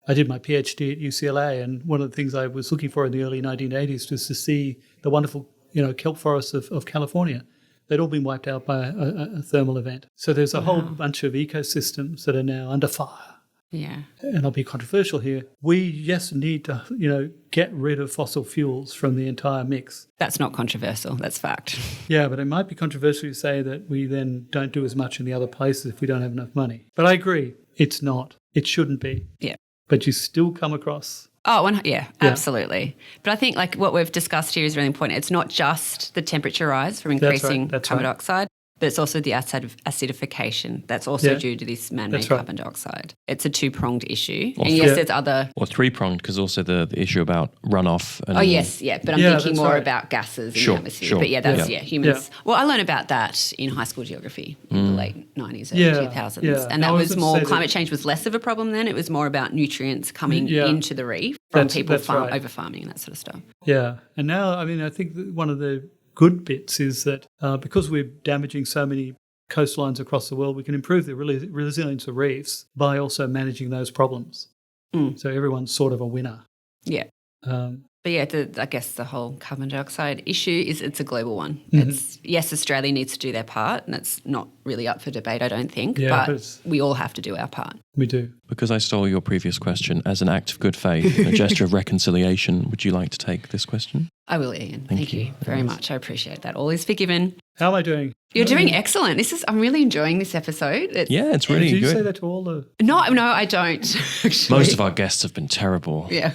I did my PhD at UCLA, and one of the things I was looking for in the early 1980s was to see the wonderful, kelp forests of California. They'd all been wiped out by a thermal event. So there's a whole bunch of ecosystems that are now under fire. Yeah. And I'll be controversial here. We, need to, get rid of fossil fuels from the entire mix. That's not controversial. That's fact. Yeah, but it might be controversial to say that we then don't do as much in the other places if we don't have enough money. But I agree. It's not. It shouldn't be. Yeah. But you still come across... absolutely. But I think what we've discussed here is really important. It's not just the temperature rise from increasing carbon dioxide, but it's also the acidification that's also due to this man-made carbon dioxide. It's a two-pronged issue. And yes, there's other... Or three-pronged, because also the issue about runoff. And but I'm thinking more about gases in the atmosphere. But humans... Well, I learned about that in high school geography in the late 90s, early 2000s. Yeah. And that was more... Climate change was less of a problem then. It was more about nutrients coming into the reef from people over-farming and that sort of stuff. Yeah. And now, I think that one of the good bits is that because we're damaging so many coastlines across the world, we can improve the resilience of reefs by also managing those problems. So everyone's sort of a winner. Yeah. But I guess the whole carbon dioxide issue it's a global one. Mm-hmm. Yes, Australia needs to do their part, and that's not really up for debate, I don't think, but we all have to do our part. We do. Because I stole your previous question, as an act of good faith and a gesture of reconciliation, would you like to take this question? I will, Iain. Thank you very much. I appreciate that. All is forgiven. How am I doing? You're doing excellent. I'm really enjoying this episode. It's really good. Do you say that to all the... No, I don't, actually. Most of our guests have been terrible. Yeah.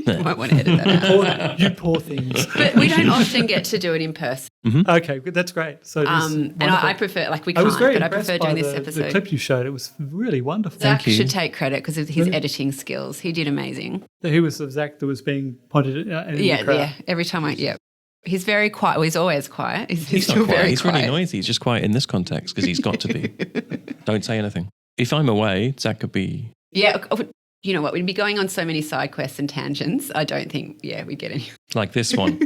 You might want to edit that out. You poor things. But we don't often get to do it in person. Mm-hmm. Okay, that's great. So and I prefer, we can't, but I prefer doing this episode. The clip you showed, it was really wonderful. Zach should take credit because of his editing skills. He did amazing. He was the Zach that was being pointed at in the crowd. Every time He's very quiet. Well, he's always quiet. He's still not quiet. He's really noisy. He's just quiet in this context because he's got to be. Don't say anything. If I'm away, Zach could be... Yeah, you know what? We'd be going on so many side quests and tangents. I don't think, we'd get any. Like this one.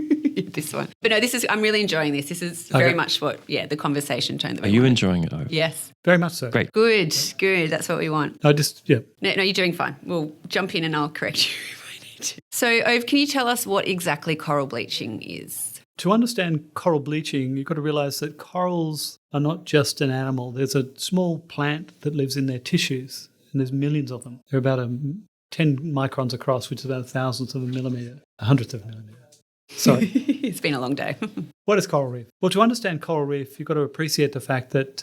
This one. But no, I'm really enjoying this. This is very much the conversation tone that we want. Are you enjoying it, Ove? Yes. Very much so. Great. Good. That's what we want. No, you're doing fine. We'll jump in and I'll correct you if I need to. So, Ove, can you tell us what exactly coral bleaching is? To understand coral bleaching, you've got to realise that corals are not just an animal. There's a small plant that lives in their tissues, and there's millions of them. They're about 10 microns across, which is about 1,000th of a millimetre, 100th of a millimetre. Sorry. It's been a long day. What is coral reef? Well, to understand coral reef, you've got to appreciate the fact that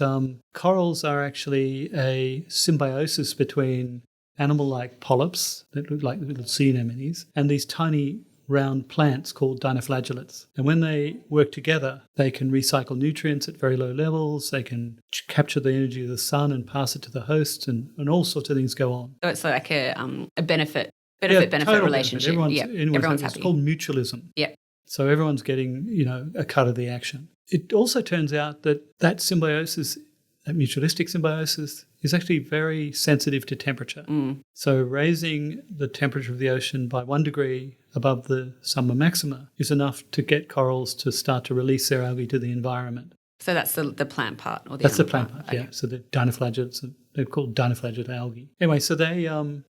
corals are actually a symbiosis between animal-like polyps that look like little sea anemones, and these tiny round plants called dinoflagellates. And when they work together, they can recycle nutrients at very low levels, they can capture the energy of the sun and pass it to the host, and all sorts of things go on. So it's like a benefit relationship. Everyone's happy. It's called mutualism. Yeah. So everyone's getting, a cut of the action. It also turns out that symbiosis, that mutualistic symbiosis, is actually very sensitive to temperature. So raising the temperature of the ocean by 1 degree above the summer maxima is enough to get corals to start to release their algae to the environment. So that's the plant part, or that's the plant part. Okay. Yeah. So the dinoflagellates, they're called dinoflagellate algae. Anyway, so they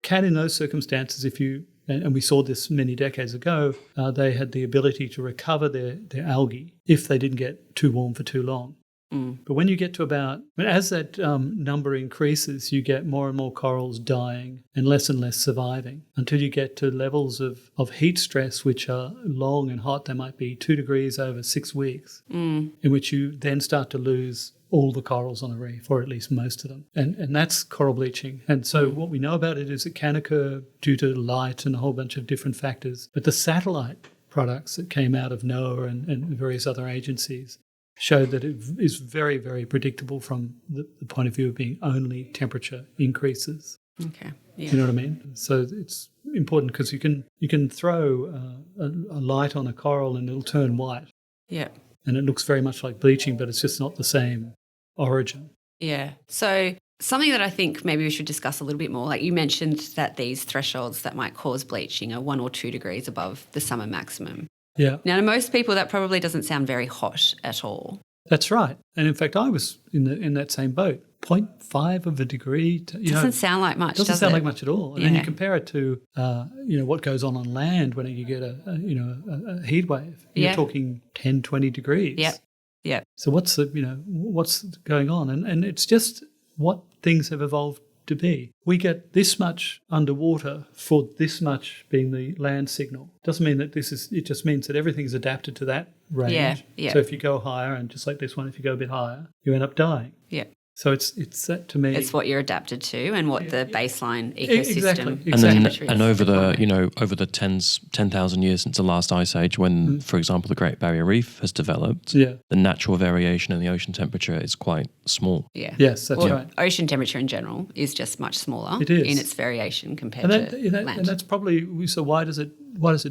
can, in those circumstances, and we saw this many decades ago, they had the ability to recover their algae if they didn't get too warm for too long. But when you get to as that number increases, you get more and more corals dying and less surviving until you get to levels of heat stress, which are long and hot. They might be 2 degrees over 6 weeks, in which you then start to lose all the corals on a reef, or at least most of them. And that's coral bleaching. And so what we know about it is it can occur due to light and a whole bunch of different factors. But the satellite products that came out of NOAA and various other agencies showed that it is very, very predictable from the point of view of being only temperature increases. Okay. Yeah. You know what I mean? So it's important because you can throw a light on a coral and it'll turn white. Yeah. And it looks very much like bleaching, but it's just not the same origin. Yeah. So something that I think maybe we should discuss a little bit more, like you mentioned that these thresholds that might cause bleaching are 1 or 2 degrees above the summer maximum. Yeah. Now, to most people, that probably doesn't sound very hot at all. That's right. And in fact, I was in that same boat. 0.5 of a degree. Doesn't sound like much, doesn't does sound it? like much at all. And then you compare it to, what goes on land when you get a heat wave. You're talking 10, 20 degrees. Yep. So what's going on? And it's just what things have evolved to be. We get this much underwater for this much being the land signal. Doesn't mean that it just means that everything's adapted to that range. Yeah. So if you go higher, and just like this one, if you go a bit higher, you end up dying. Yeah. So it's that to me. It's what you're adapted to and what the baseline ecosystem Exactly. And over the 10,000 years since the last ice age, when, for example, the Great Barrier Reef has developed, the natural variation in the ocean temperature is quite small. Yeah. Yes, that's right. Ocean temperature in general is just much smaller it is. in its variation compared to land. And that's probably, so why does it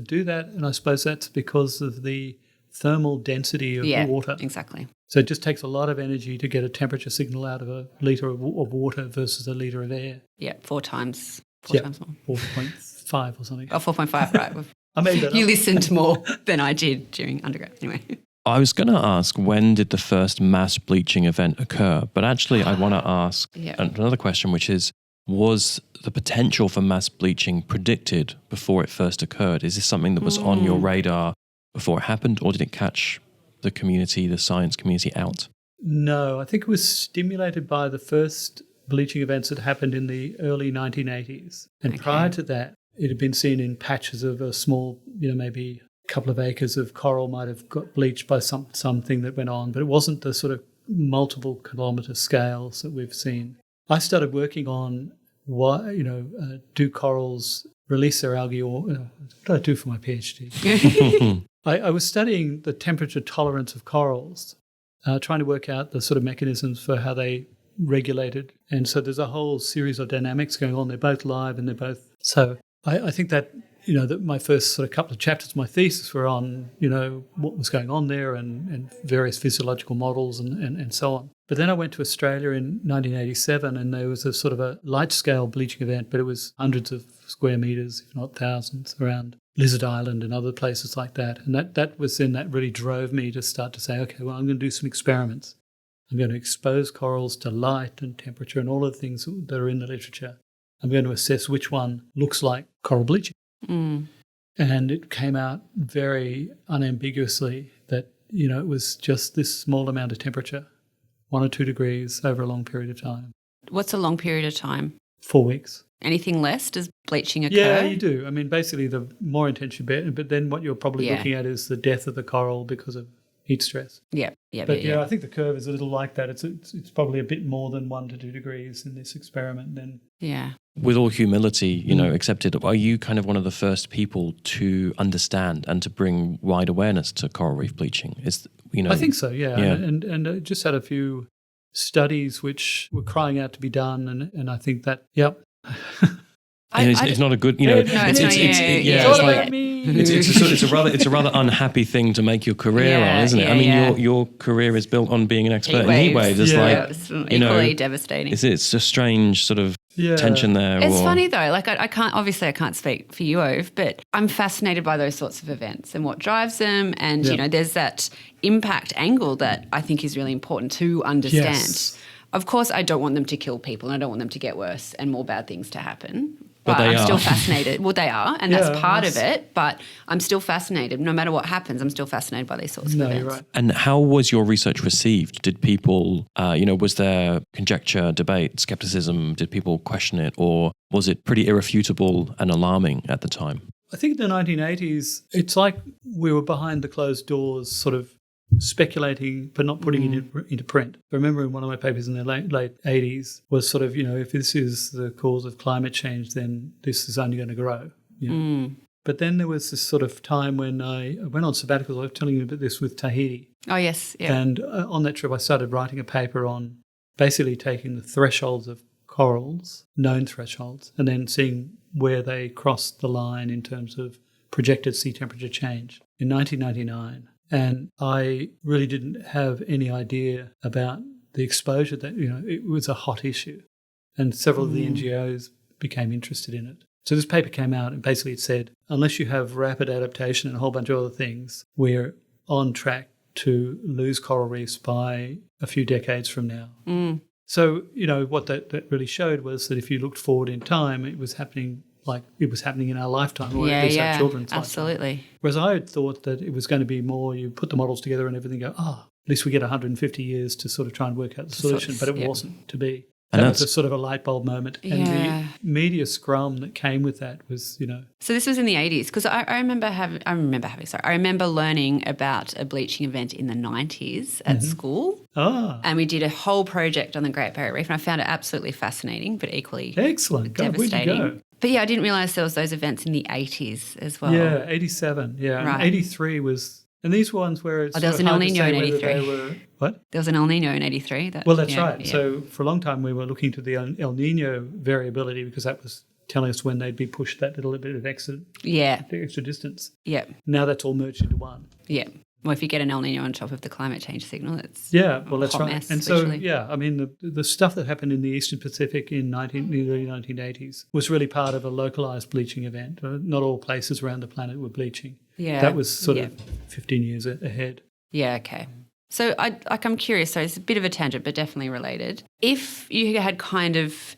do that? And I suppose that's because of the thermal density of the water. Exactly. So it just takes a lot of energy to get a temperature signal out of a litre of water versus a litre of air. Yeah, 4 times more. 4.5 or something. Oh, 4.5, right. I made that You up. listened more than I did during undergrad. Anyway. I was going to ask, when did the first mass bleaching event occur? But actually, I want to ask another question, which is, was the potential for mass bleaching predicted before it first occurred? Is this something that was on your radar before it happened, or did it catch the science community out? No, I think it was stimulated by the first bleaching events that happened in the early 1980s. And prior to that, it had been seen in patches of a small, maybe a couple of acres of coral might have got bleached by something that went on, but it wasn't the sort of multiple kilometre scales that we've seen. I started working on do corals release their algae, or what did I do for my PhD? I was studying the temperature tolerance of corals, trying to work out the sort of mechanisms for how they regulated. And so there's a whole series of dynamics going on. They're both live and they're both... So I think that, that my first sort of couple of chapters of my thesis were on, what was going on there and various physiological models and so on. But then I went to Australia in 1987 and there was a sort of a light-scale bleaching event, but it was hundreds of square metres, if not thousands, around Lizard Island and other places like that. And that was then that really drove me to start to say, okay, well, I'm going to do some experiments. I'm going to expose corals to light and temperature and all of the things that are in the literature. I'm going to assess which one looks like coral bleaching. And it came out very unambiguously that, it was just this small amount of temperature, 1 or 2 degrees over a long period of time. What's a long period of time? 4 weeks. Anything less? Does bleaching occur? Yeah, you do. I mean, basically the more intense you bet, but then what you're probably looking at is the death of the coral because of, heat stress. Yeah. But I think the curve is a little like that. It's probably a bit more than 1 to 2 degrees in this experiment. Then with all humility, accepted, are you kind of one of the first people to understand and to bring wide awareness to coral reef bleaching? I think so. Yeah. And I just had a few studies which were crying out to be done, and I think that it's not a good, it's a rather unhappy thing to make your career on, isn't it? I mean, your career is built on being an expert in heat waves. It's equally devastating. It's a strange sort of tension there. It's funny though. Like I can't speak for you, Ove, but I'm fascinated by those sorts of events and what drives them. And there's that impact angle that I think is really important to understand. Yes. Of course, I don't want them to kill people and I don't want them to get worse and more bad things to happen. But I'm still fascinated. Well, they are, and that's part of it. But I'm still fascinated. No matter what happens, I'm still fascinated by these sorts of events. You're right. And how was your research received? Did people, was there conjecture, debate, skepticism? Did people question it? Or was it pretty irrefutable and alarming at the time? I think in the 1980s, it's like we were behind the closed doors sort of speculating but not putting it into print. I remember in one of my papers in the late 80s was sort of, if this is the cause of climate change, then this is only going to grow. But then there was this sort of time when I went on sabbaticals. I was telling you about this with Tahiti. Oh, yes. Yeah. And on that trip I started writing a paper on basically taking the thresholds of corals, known thresholds, and then seeing where they crossed the line in terms of projected sea temperature change in 1999. And I really didn't have any idea about the exposure that, it was a hot issue. And several of the NGOs became interested in it. So this paper came out and basically it said, unless you have rapid adaptation and a whole bunch of other things, we're on track to lose coral reefs by a few decades from now. So, what that really showed was that if you looked forward in time, it was happening in our lifetime, or at least our children's absolutely. Lifetime. Whereas I had thought that it was going to be more, you put the models together and everything, at least we get 150 years to sort of try and work out the solution, but it wasn't to be. And that was a sort of a light bulb moment. And the media scrum that came with that was, So this was in the 80s, because I remember learning about a bleaching event in the 90s at school. And we did a whole project on the Great Barrier Reef, and I found it absolutely fascinating, but equally excellent. Devastating. God, where'd you go? But I didn't realise there was those events in the 80s as well. Yeah, 87. Yeah, right. And 83 was, and these ones where it's there was an El Nino in 83. What? There was an El Nino in 83. Well, that's right. Yeah. So for a long time we were looking to the El Nino variability because that was telling us when they'd be pushed that little bit of extra distance. Yeah. Now that's all merged into one. Yeah. Well, if you get an El Nino on top of the climate change signal, it's that's right. Mess, and literally. So, I mean, the stuff that happened in the Eastern Pacific in the early 1980s was really part of a localised bleaching event. Not all places around the planet were bleaching. Yeah. That was sort of 15 years ahead. Yeah, okay. So I'm curious, so it's a bit of a tangent, but definitely related. If you had kind of,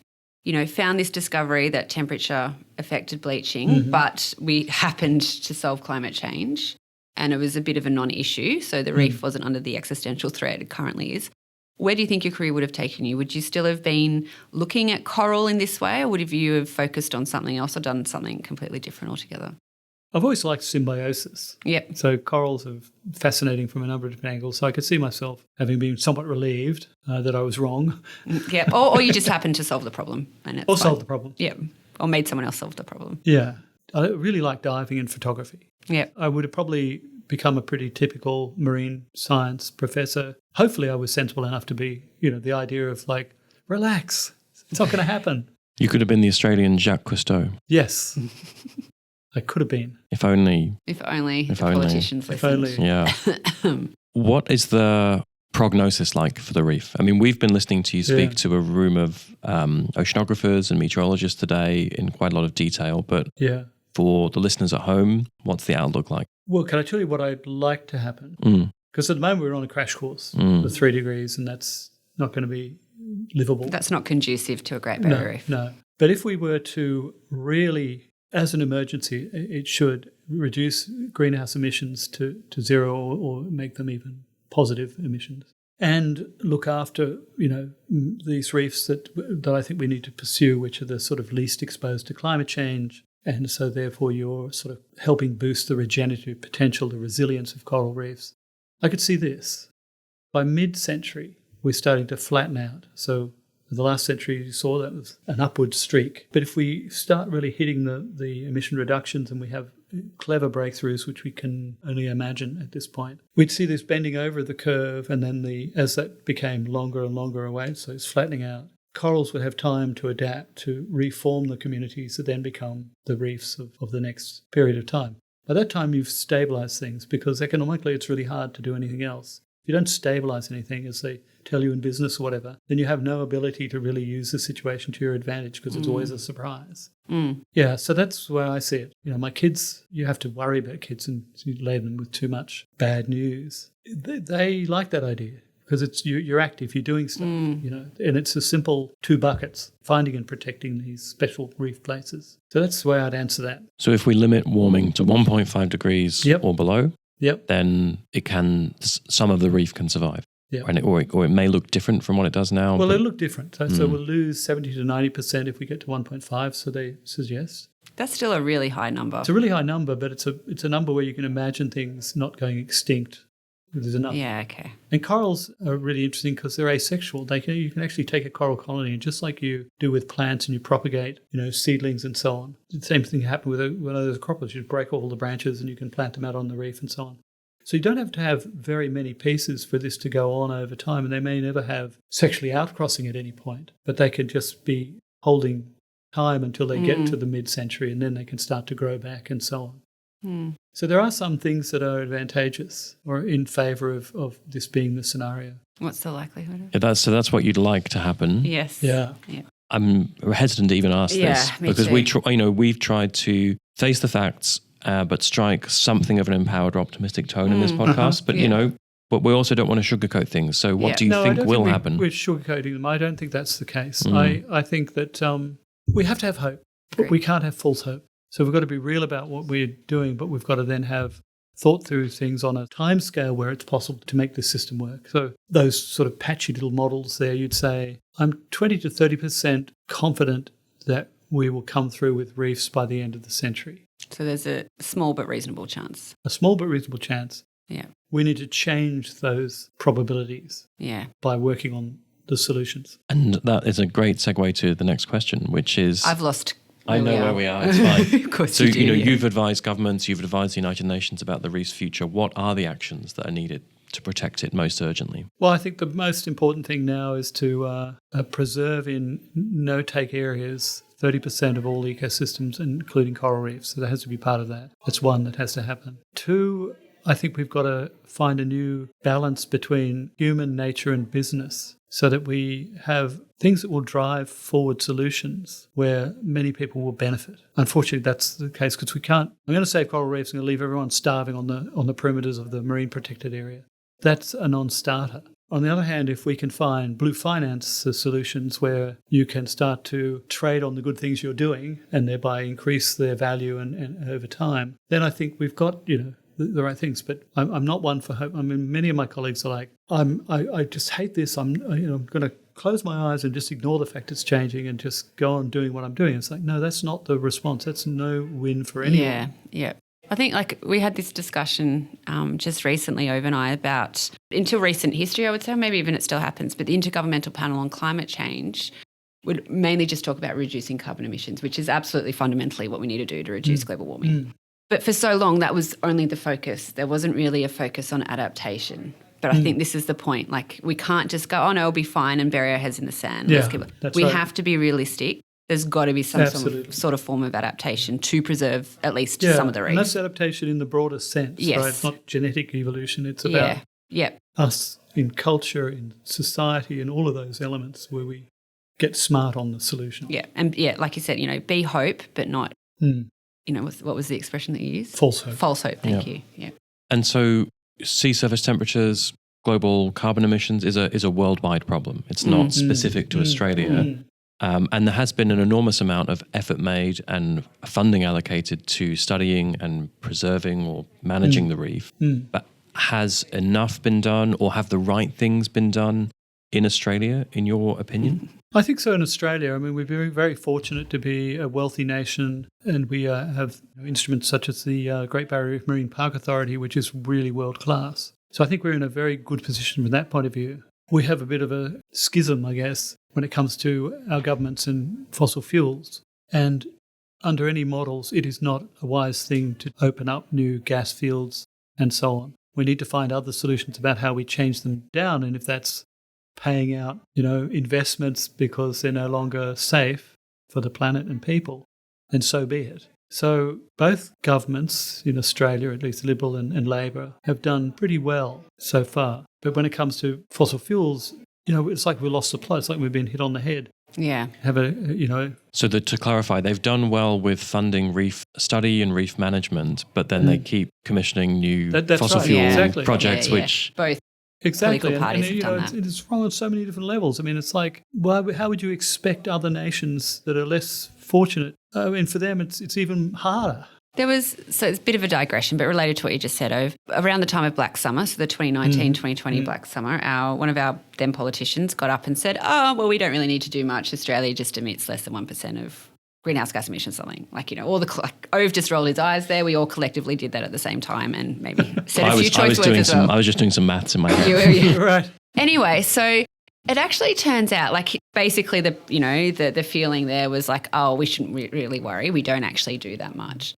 found this discovery that temperature affected bleaching, but we happened to solve climate change, and it was a bit of a non-issue, so the reef wasn't under the existential threat it currently is. Where do you think your career would have taken you? Would you still have been looking at coral in this way, or would you have focused on something else or done something completely different altogether? I've always liked symbiosis. Yep. So corals are fascinating from a number of different angles. So I could see myself having been somewhat relieved that I was wrong. Yeah, or you just happened to solve the problem. Or solve the problem. Yeah, or made someone else solve the problem. Yeah. I really like diving and photography. Yeah. I would have probably become a pretty typical marine science professor. Hopefully I was sensible enough to be, the idea of relax, it's not going to happen. You could have been the Australian Jacques Cousteau. Yes. I could have been. If only. If only the politicians listened. If only. Yeah. What is the prognosis like for the reef? I mean, we've been listening to you speak to a room of oceanographers and meteorologists today in quite a lot of detail, but for the listeners at home, what's the outlook like? Well, can I tell you what I'd like to happen? Because at the moment we're on a crash course with 3 degrees, and that's not going to be livable. That's not conducive to a Great Barrier Reef. No. But if we were to really, as an emergency, it should reduce greenhouse emissions to zero or make them even positive emissions, and look after, these reefs that I think we need to pursue, which are the sort of least exposed to climate change. And so therefore you're sort of helping boost the regenerative potential, the resilience of coral reefs. I could see this. By mid-century, we're starting to flatten out. So the last century, you saw that was an upward streak. But if we start really hitting the emission reductions and we have clever breakthroughs, which we can only imagine at this point, we'd see this bending over the curve, and then as that became longer and longer away, so it's flattening out, corals would have time to adapt, to reform the communities that then become the reefs of the next period of time. By that time, you've stabilised things, because economically it's really hard to do anything else. If you don't stabilise anything, as they tell you in business or whatever, then you have no ability to really use the situation to your advantage, because it's always a surprise. Yeah, so that's where I see it. My kids, you have to worry about kids and you laden them with too much bad news. They like that idea, because it's you're active, you're doing stuff, and it's a simple 2 buckets, finding and protecting these special reef places. So that's the way I'd answer that. So if we limit warming to 1.5 degrees or below, then some of the reef can survive. Yep. Or it may look different from what it does now. Well, it'll look different. So we'll lose 70 to 90% if we get to 1.5, so they suggest. That's still a really high number. It's a really high number, but it's a number where you can imagine things not going extinct. There's enough. Yeah, okay. And corals are really interesting because they're asexual. You can actually take a coral colony, and just like you do with plants and you propagate, seedlings and so on. The same thing happened with one of those acropolis. You break all the branches and you can plant them out on the reef and so on. So you don't have to have very many pieces for this to go on over time, and they may never have sexually outcrossing at any point, but they could just be holding time until they get to the mid-century, and then they can start to grow back and so on. So there are some things that are advantageous or in favour of this being the scenario. What's the likelihood of? Yeah, that's what you'd like to happen. Yes. Yeah. I'm hesitant to even ask this because we've tried to face the facts, but strike something of an empowered or optimistic tone in this podcast. But we also don't want to sugarcoat things. So what do you think will happen? We're sugarcoating them. I don't think that's the case. I think that we have to have hope, but we can't have false hope. So we've got to be real about what we're doing, but we've got to then have thought through things on a time scale where it's possible to make the system work. So those sort of patchy little models there, you'd say, I'm 20 to 30% confident that we will come through with reefs by the end of the century. So there's a small but reasonable chance. A small but reasonable chance. Yeah. We need to change those probabilities by working on the solutions. And that is a great segue to the next question, which is... I've lost... I know where we are. It's fine. Of course so, you do. You've advised governments, you've advised the United Nations about the reef's future. What are the actions that are needed to protect it most urgently? Well, I think the most important thing now is to preserve in no-take areas 30% of all ecosystems, including coral reefs. So that has to be part of that. That's one that has to happen. 2, I think we've got to find a new balance between human nature and business so that we have things that will drive forward solutions where many people will benefit. Unfortunately, that's the case because we can't. I'm going to save coral reefs. I'm going to leave everyone starving on the perimeters of the marine protected area. That's a non-starter. On the other hand, if we can find blue finance solutions where you can start to trade on the good things you're doing and thereby increase their value and over time, then I think we've got, the right things. But I'm not one for hope. I mean, many of my colleagues are like, I just hate this. I'm going to close my eyes and just ignore the fact it's changing and just go on doing what I'm doing. It's like, no, that's not the response. That's no win for anyone. Yeah. I think we had this discussion just recently, Ove and I, about, until recent history, I would say, maybe even it still happens, but the Intergovernmental Panel on Climate Change would mainly just talk about reducing carbon emissions, which is absolutely fundamentally what we need to do to reduce global warming. But for so long, that was only the focus. There wasn't really a focus on adaptation. But I think this is the point. We can't just go, oh, no, it'll be fine and bury our heads in the sand. Yeah, we have to be realistic. There's got to be some sort of form of adaptation to preserve at least some of the reefs. And that's adaptation in the broader sense, right? It's not genetic evolution. It's about us in culture, in society, and all of those elements where we get smart on the solution. Yeah, and like you said, be hope, but not, what was the expression that you used? False hope. False hope, thank you. Yeah. And so sea surface temperatures, global carbon emissions is a worldwide problem. It's not specific to Australia. And there has been an enormous amount of effort made and funding allocated to studying and preserving or managing the reef. But has enough been done, or have the right things been done in Australia, in your opinion? I think so in Australia. I mean, we're very, very fortunate to be a wealthy nation, and we have instruments such as the Great Barrier Reef Marine Park Authority, which is really world class. So I think we're in a very good position from that point of view. We have a bit of a schism, I guess, when it comes to our governments and fossil fuels. And under any models, it is not a wise thing to open up new gas fields and so on. We need to find other solutions about how we change them down. And if that's paying out, investments because they're no longer safe for the planet and people, then so be it. So both governments in Australia, at least Liberal and Labor, have done pretty well so far. But when it comes to fossil fuels, it's like we lost the plot. It's like we've been hit on the head. Yeah. So to clarify, they've done well with funding reef study and reef management, but then they keep commissioning new fossil fuel projects, which... Both political parties have done that. It's wrong on so many different levels. I mean, it's like, how would you expect other nations that are less fortunate? I mean, for them, it's even harder. So it's a bit of a digression, but related to what you just said, Ove. Around the time of Black Summer, so the 2019-2020 Black Summer, one of our then politicians got up and said, we don't really need to do much. Australia just emits less than 1% of greenhouse gas emissions, something. Ove just rolled his eyes there. We all collectively did that at the same time and maybe said a few choice words as well. I was just doing some maths in my head. Right. Anyway, so it actually turns out, basically the feeling there was we shouldn't really worry. We don't actually do that much.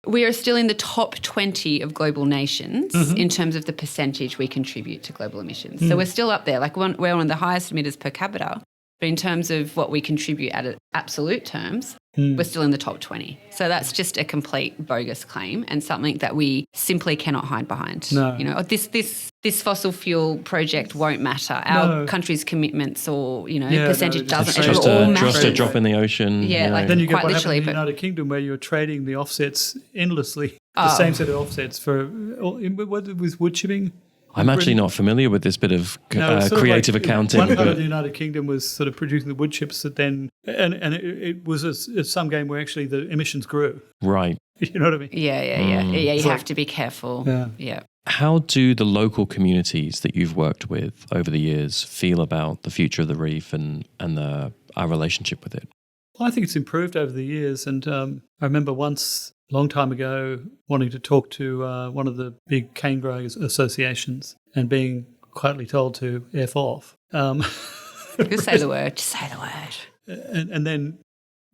We are still in the top 20 of global nations in terms of the percentage we contribute to global emissions. So we're still up there. We're one of the highest emitters per capita. But in terms of what we contribute at absolute terms, we're still in the top 20. So that's just a complete bogus claim and something that we simply cannot hide behind. No. This fossil fuel project won't matter. Our country's commitments or, percentage doesn't. It's just a drop in the ocean. Yeah, then you get quite what literally. happened in the United Kingdom where you're trading the offsets endlessly, the same set of offsets for, with wood chipping. I'm actually not familiar with this bit of creative accounting. One part of the United Kingdom was sort of producing the wood chips that then, and it was some game where actually the emissions grew. Right. You know what I mean? Yeah. You have to be careful. Yeah. How do the local communities that you've worked with over the years feel about the future of the reef and our relationship with it? Well, I think it's improved over the years. And I remember once, a long time ago, wanting to talk to one of the big cane growers associations and being quietly told to F off. Just say the word. Just say the word. And then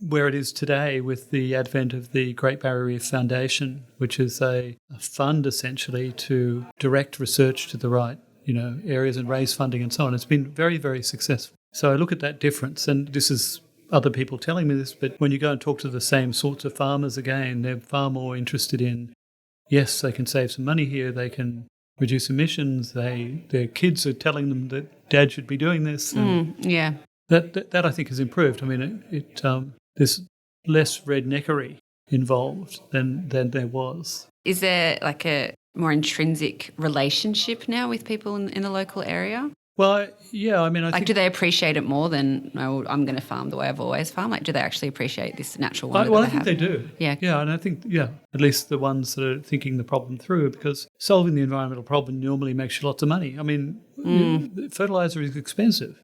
where it is today with the advent of the Great Barrier Reef Foundation, which is a fund essentially to direct research to the right areas and raise funding and so on. It's been very, very successful. So I look at that difference, and this is other people telling me this, but when you go and talk to the same sorts of farmers again, they're far more interested in, yes, they can save some money here, they can reduce emissions, their kids are telling them that Dad should be doing this. Yeah. That I think has improved. I mean, there's less redneckery involved than there was. Is there a more intrinsic relationship now with people in the local area? Well, yeah, I mean, I think... do they appreciate it more than, I'm going to farm the way I've always farmed? Do they actually appreciate this natural wonder I think they do. Yeah. Yeah, and I think, at least the ones that are thinking the problem through, because solving the environmental problem normally makes you lots of money. I mean, fertiliser is expensive.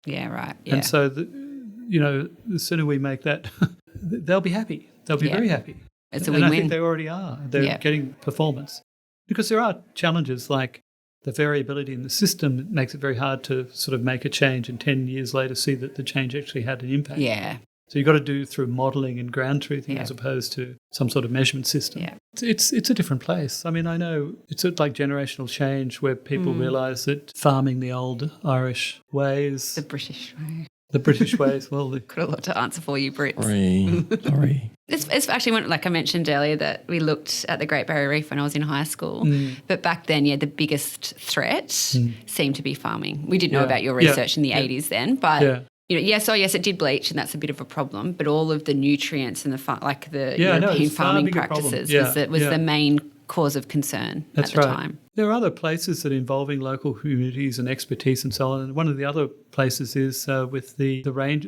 Yeah, right. Yeah. And so, the sooner we make that, they'll be happy. They'll be very happy. It's a win-win. And I think they already are. They're getting performance. Because there are challenges like the variability in the system makes it very hard to sort of make a change and 10 years later see that the change actually had an impact. Yeah. So you've got to do through modelling and ground truthing as opposed to some sort of measurement system. Yeah. It's a different place. I mean, I know it's like generational change where people realise that farming the old Irish ways... The British way. The British ways, well... Got a lot to answer for you, Brits. Sorry. It's actually, like I mentioned earlier, that we looked at the Great Barrier Reef when I was in high school. But back then, the biggest threat seemed to be farming. We didn't know about your research in the 80s then, but... Yes, it did bleach, and that's a bit of a problem. But all of the nutrients and the European farming practices was the main cause of concern at the time. There are other places that are involving local communities and expertise and so on. And one of the other places is with the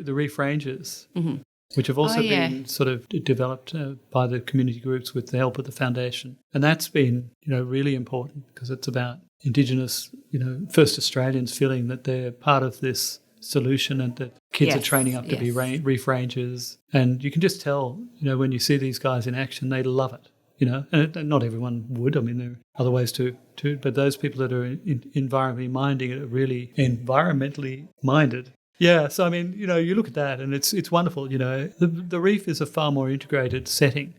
reef rangers, which have also been sort of developed by the community groups with the help of the foundation. And that's been, really important because it's about Indigenous, first Australians feeling that they're part of this solution and that kids are training up to be reef rangers. And you can just tell, when you see these guys in action, they love it. and not everyone would. I mean, there are other ways to but those people that are environmentally minded. Yeah, so I mean, you look at that and it's wonderful. The reef is a far more integrated setting.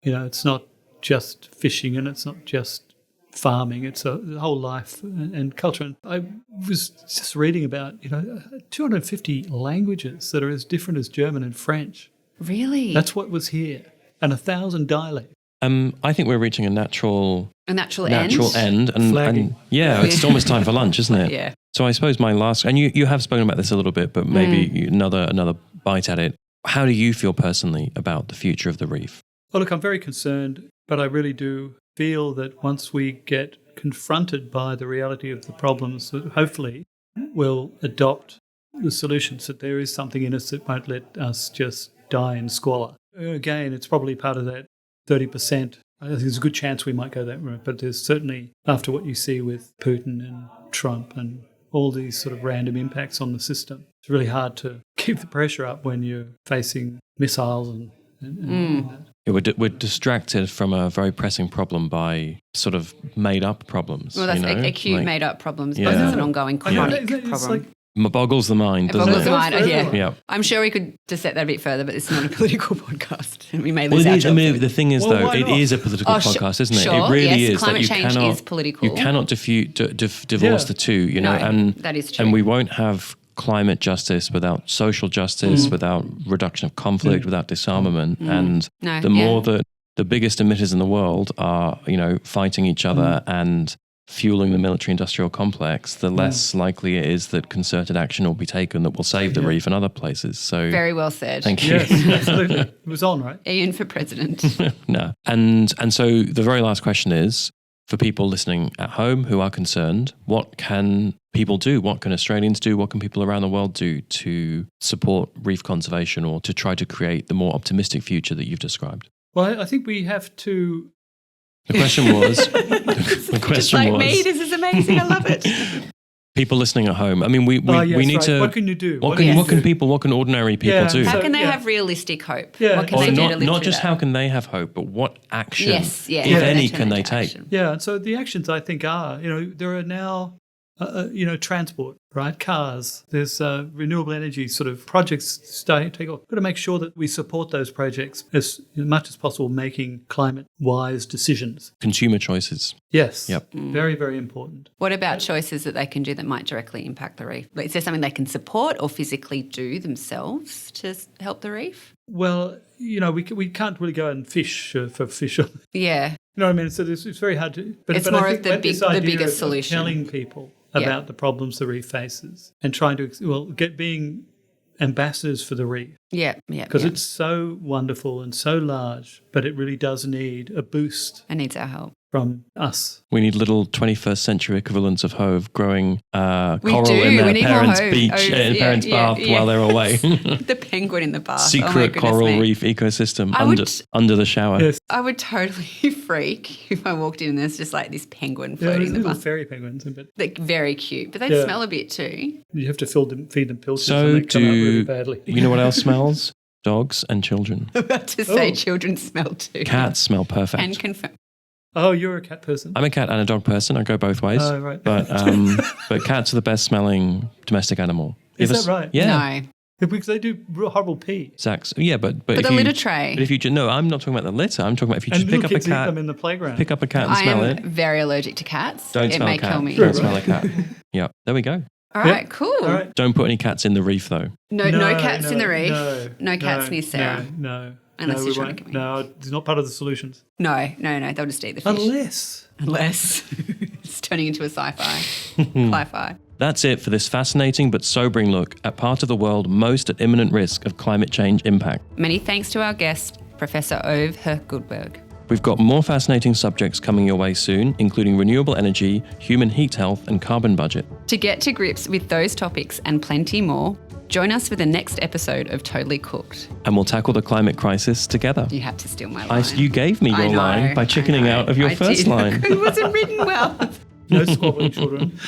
It's not just fishing and it's not just farming. It's a whole life and culture. And I was just reading about 250 languages that are as different as German and French. Really? That's what was here, and 1,000 dialects. I think we're reaching a natural end. And it's almost time for lunch, isn't it? Yeah. So I suppose my last, and you have spoken about this a little bit, but maybe another bite at it. How do you feel personally about the future of the reef? Well, look, I'm very concerned, but I really do feel that once we get confronted by the reality of the problems, that hopefully we'll adopt the solutions, that there is something in us that won't let us just die in squalor. Again, it's probably part of that 30%. I think there's a good chance we might go that route, but there's certainly, after what you see with Putin and Trump and all these sort of random impacts on the system, it's really hard to keep the pressure up when you're facing missiles and that. We're distracted from a very pressing problem by sort of made-up problems. Well, that's acute made-up problems, but it's an ongoing chronic problem. Boggles the mind, doesn't it? Boggles the mind, yeah. I'm sure we could dissect that a bit further, but it's not a political podcast, and we may lose our jobs. The thing is, it is a political podcast, isn't it? Sure, it really is. Climate change is political. You cannot divorce the two, that is true. And we won't have climate justice without social justice, without reduction of conflict, without disarmament. And more that the biggest emitters in the world are, fighting each other and fueling the military-industrial complex, the less likely it is that concerted action will be taken that will save the reef and other places. So very well said. Thank you. Yes, absolutely. It was on, right? Iain for president. No. And so the very last question is, for people listening at home who are concerned, what can people do? What can Australians do? What can people around the world do to support reef conservation or to try to create the more optimistic future that you've described? Well, I think we have to... The question was... Just like me, this is amazing. I love it. People listening at home. I mean, we need to... What can you do? What can ordinary people do? How can they have realistic hope? Yeah. What can they do to live not just that? How can they have hope, but what action, if any, can they take? Yeah, and so the actions I think are, there are now, transport, right? Cars. There's renewable energy sort of projects take off. We've got to make sure that we support those projects as much as possible, making climate-wise decisions. Consumer choices. Yes. Yep. Very, very important. What about choices that they can do that might directly impact the reef? Is there something they can support or physically do themselves to help the reef? Well, we can't really go and fish for fish. Yeah. You know what I mean? So it's very hard to... But it's but more I of think the biggest solution. Telling people about the problems the reef faces and trying to, being ambassadors for the reef. Yeah. Because it's so wonderful and so large, but it really does need a boost. It needs our help. From us. We need little 21st century equivalents of Hove growing coral in their parents' beach, in parents' bath while they're away. The penguin in the bath. Secret coral reef ecosystem under the shower. Yes. I would totally freak if I walked in and there's just like this penguin floating in the bath. Fairy penguins. But they're very cute, but they smell a bit too. You have to feed them pilchards so and they come out really badly. You know what else smells? Dogs and children. I'm about to say children smell too. Cats smell perfect. And confirm. Oh, you're a cat person? I'm a cat and a dog person. I go both ways. Oh, right. But cats are the best smelling domestic animal. Is that right? Yeah. No. Because they do horrible pee. Sacks. Yeah, but the litter tray. But if you no, I'm not talking about the litter. I'm talking about if you just pick up a cat. Eat them in the playground. Pick up a cat and smell it. I am very allergic to cats. Don't smell a cat. It may kill me. Don't smell a cat. Yeah, there we go. All right, cool. All right. Don't put any cats in the reef, though. No cats in the reef. No cats near Sarah. No. Unless you're trying to kill me. No, it's not part of the solutions. No. They'll just eat the fish. Unless it's turning into a sci-fi. That's it for this fascinating but sobering look at part of the world most at imminent risk of climate change impact. Many thanks to our guest, Professor Ove Hoegh-Guldberg. We've got more fascinating subjects coming your way soon, including renewable energy, human heat health, and carbon budget. To get to grips with those topics and plenty more, join us for the next episode of Totally Cooked. And we'll tackle the climate crisis together. You had to steal my line. You gave me your line by chickening out of your first line. It wasn't written well. No squabbling, children.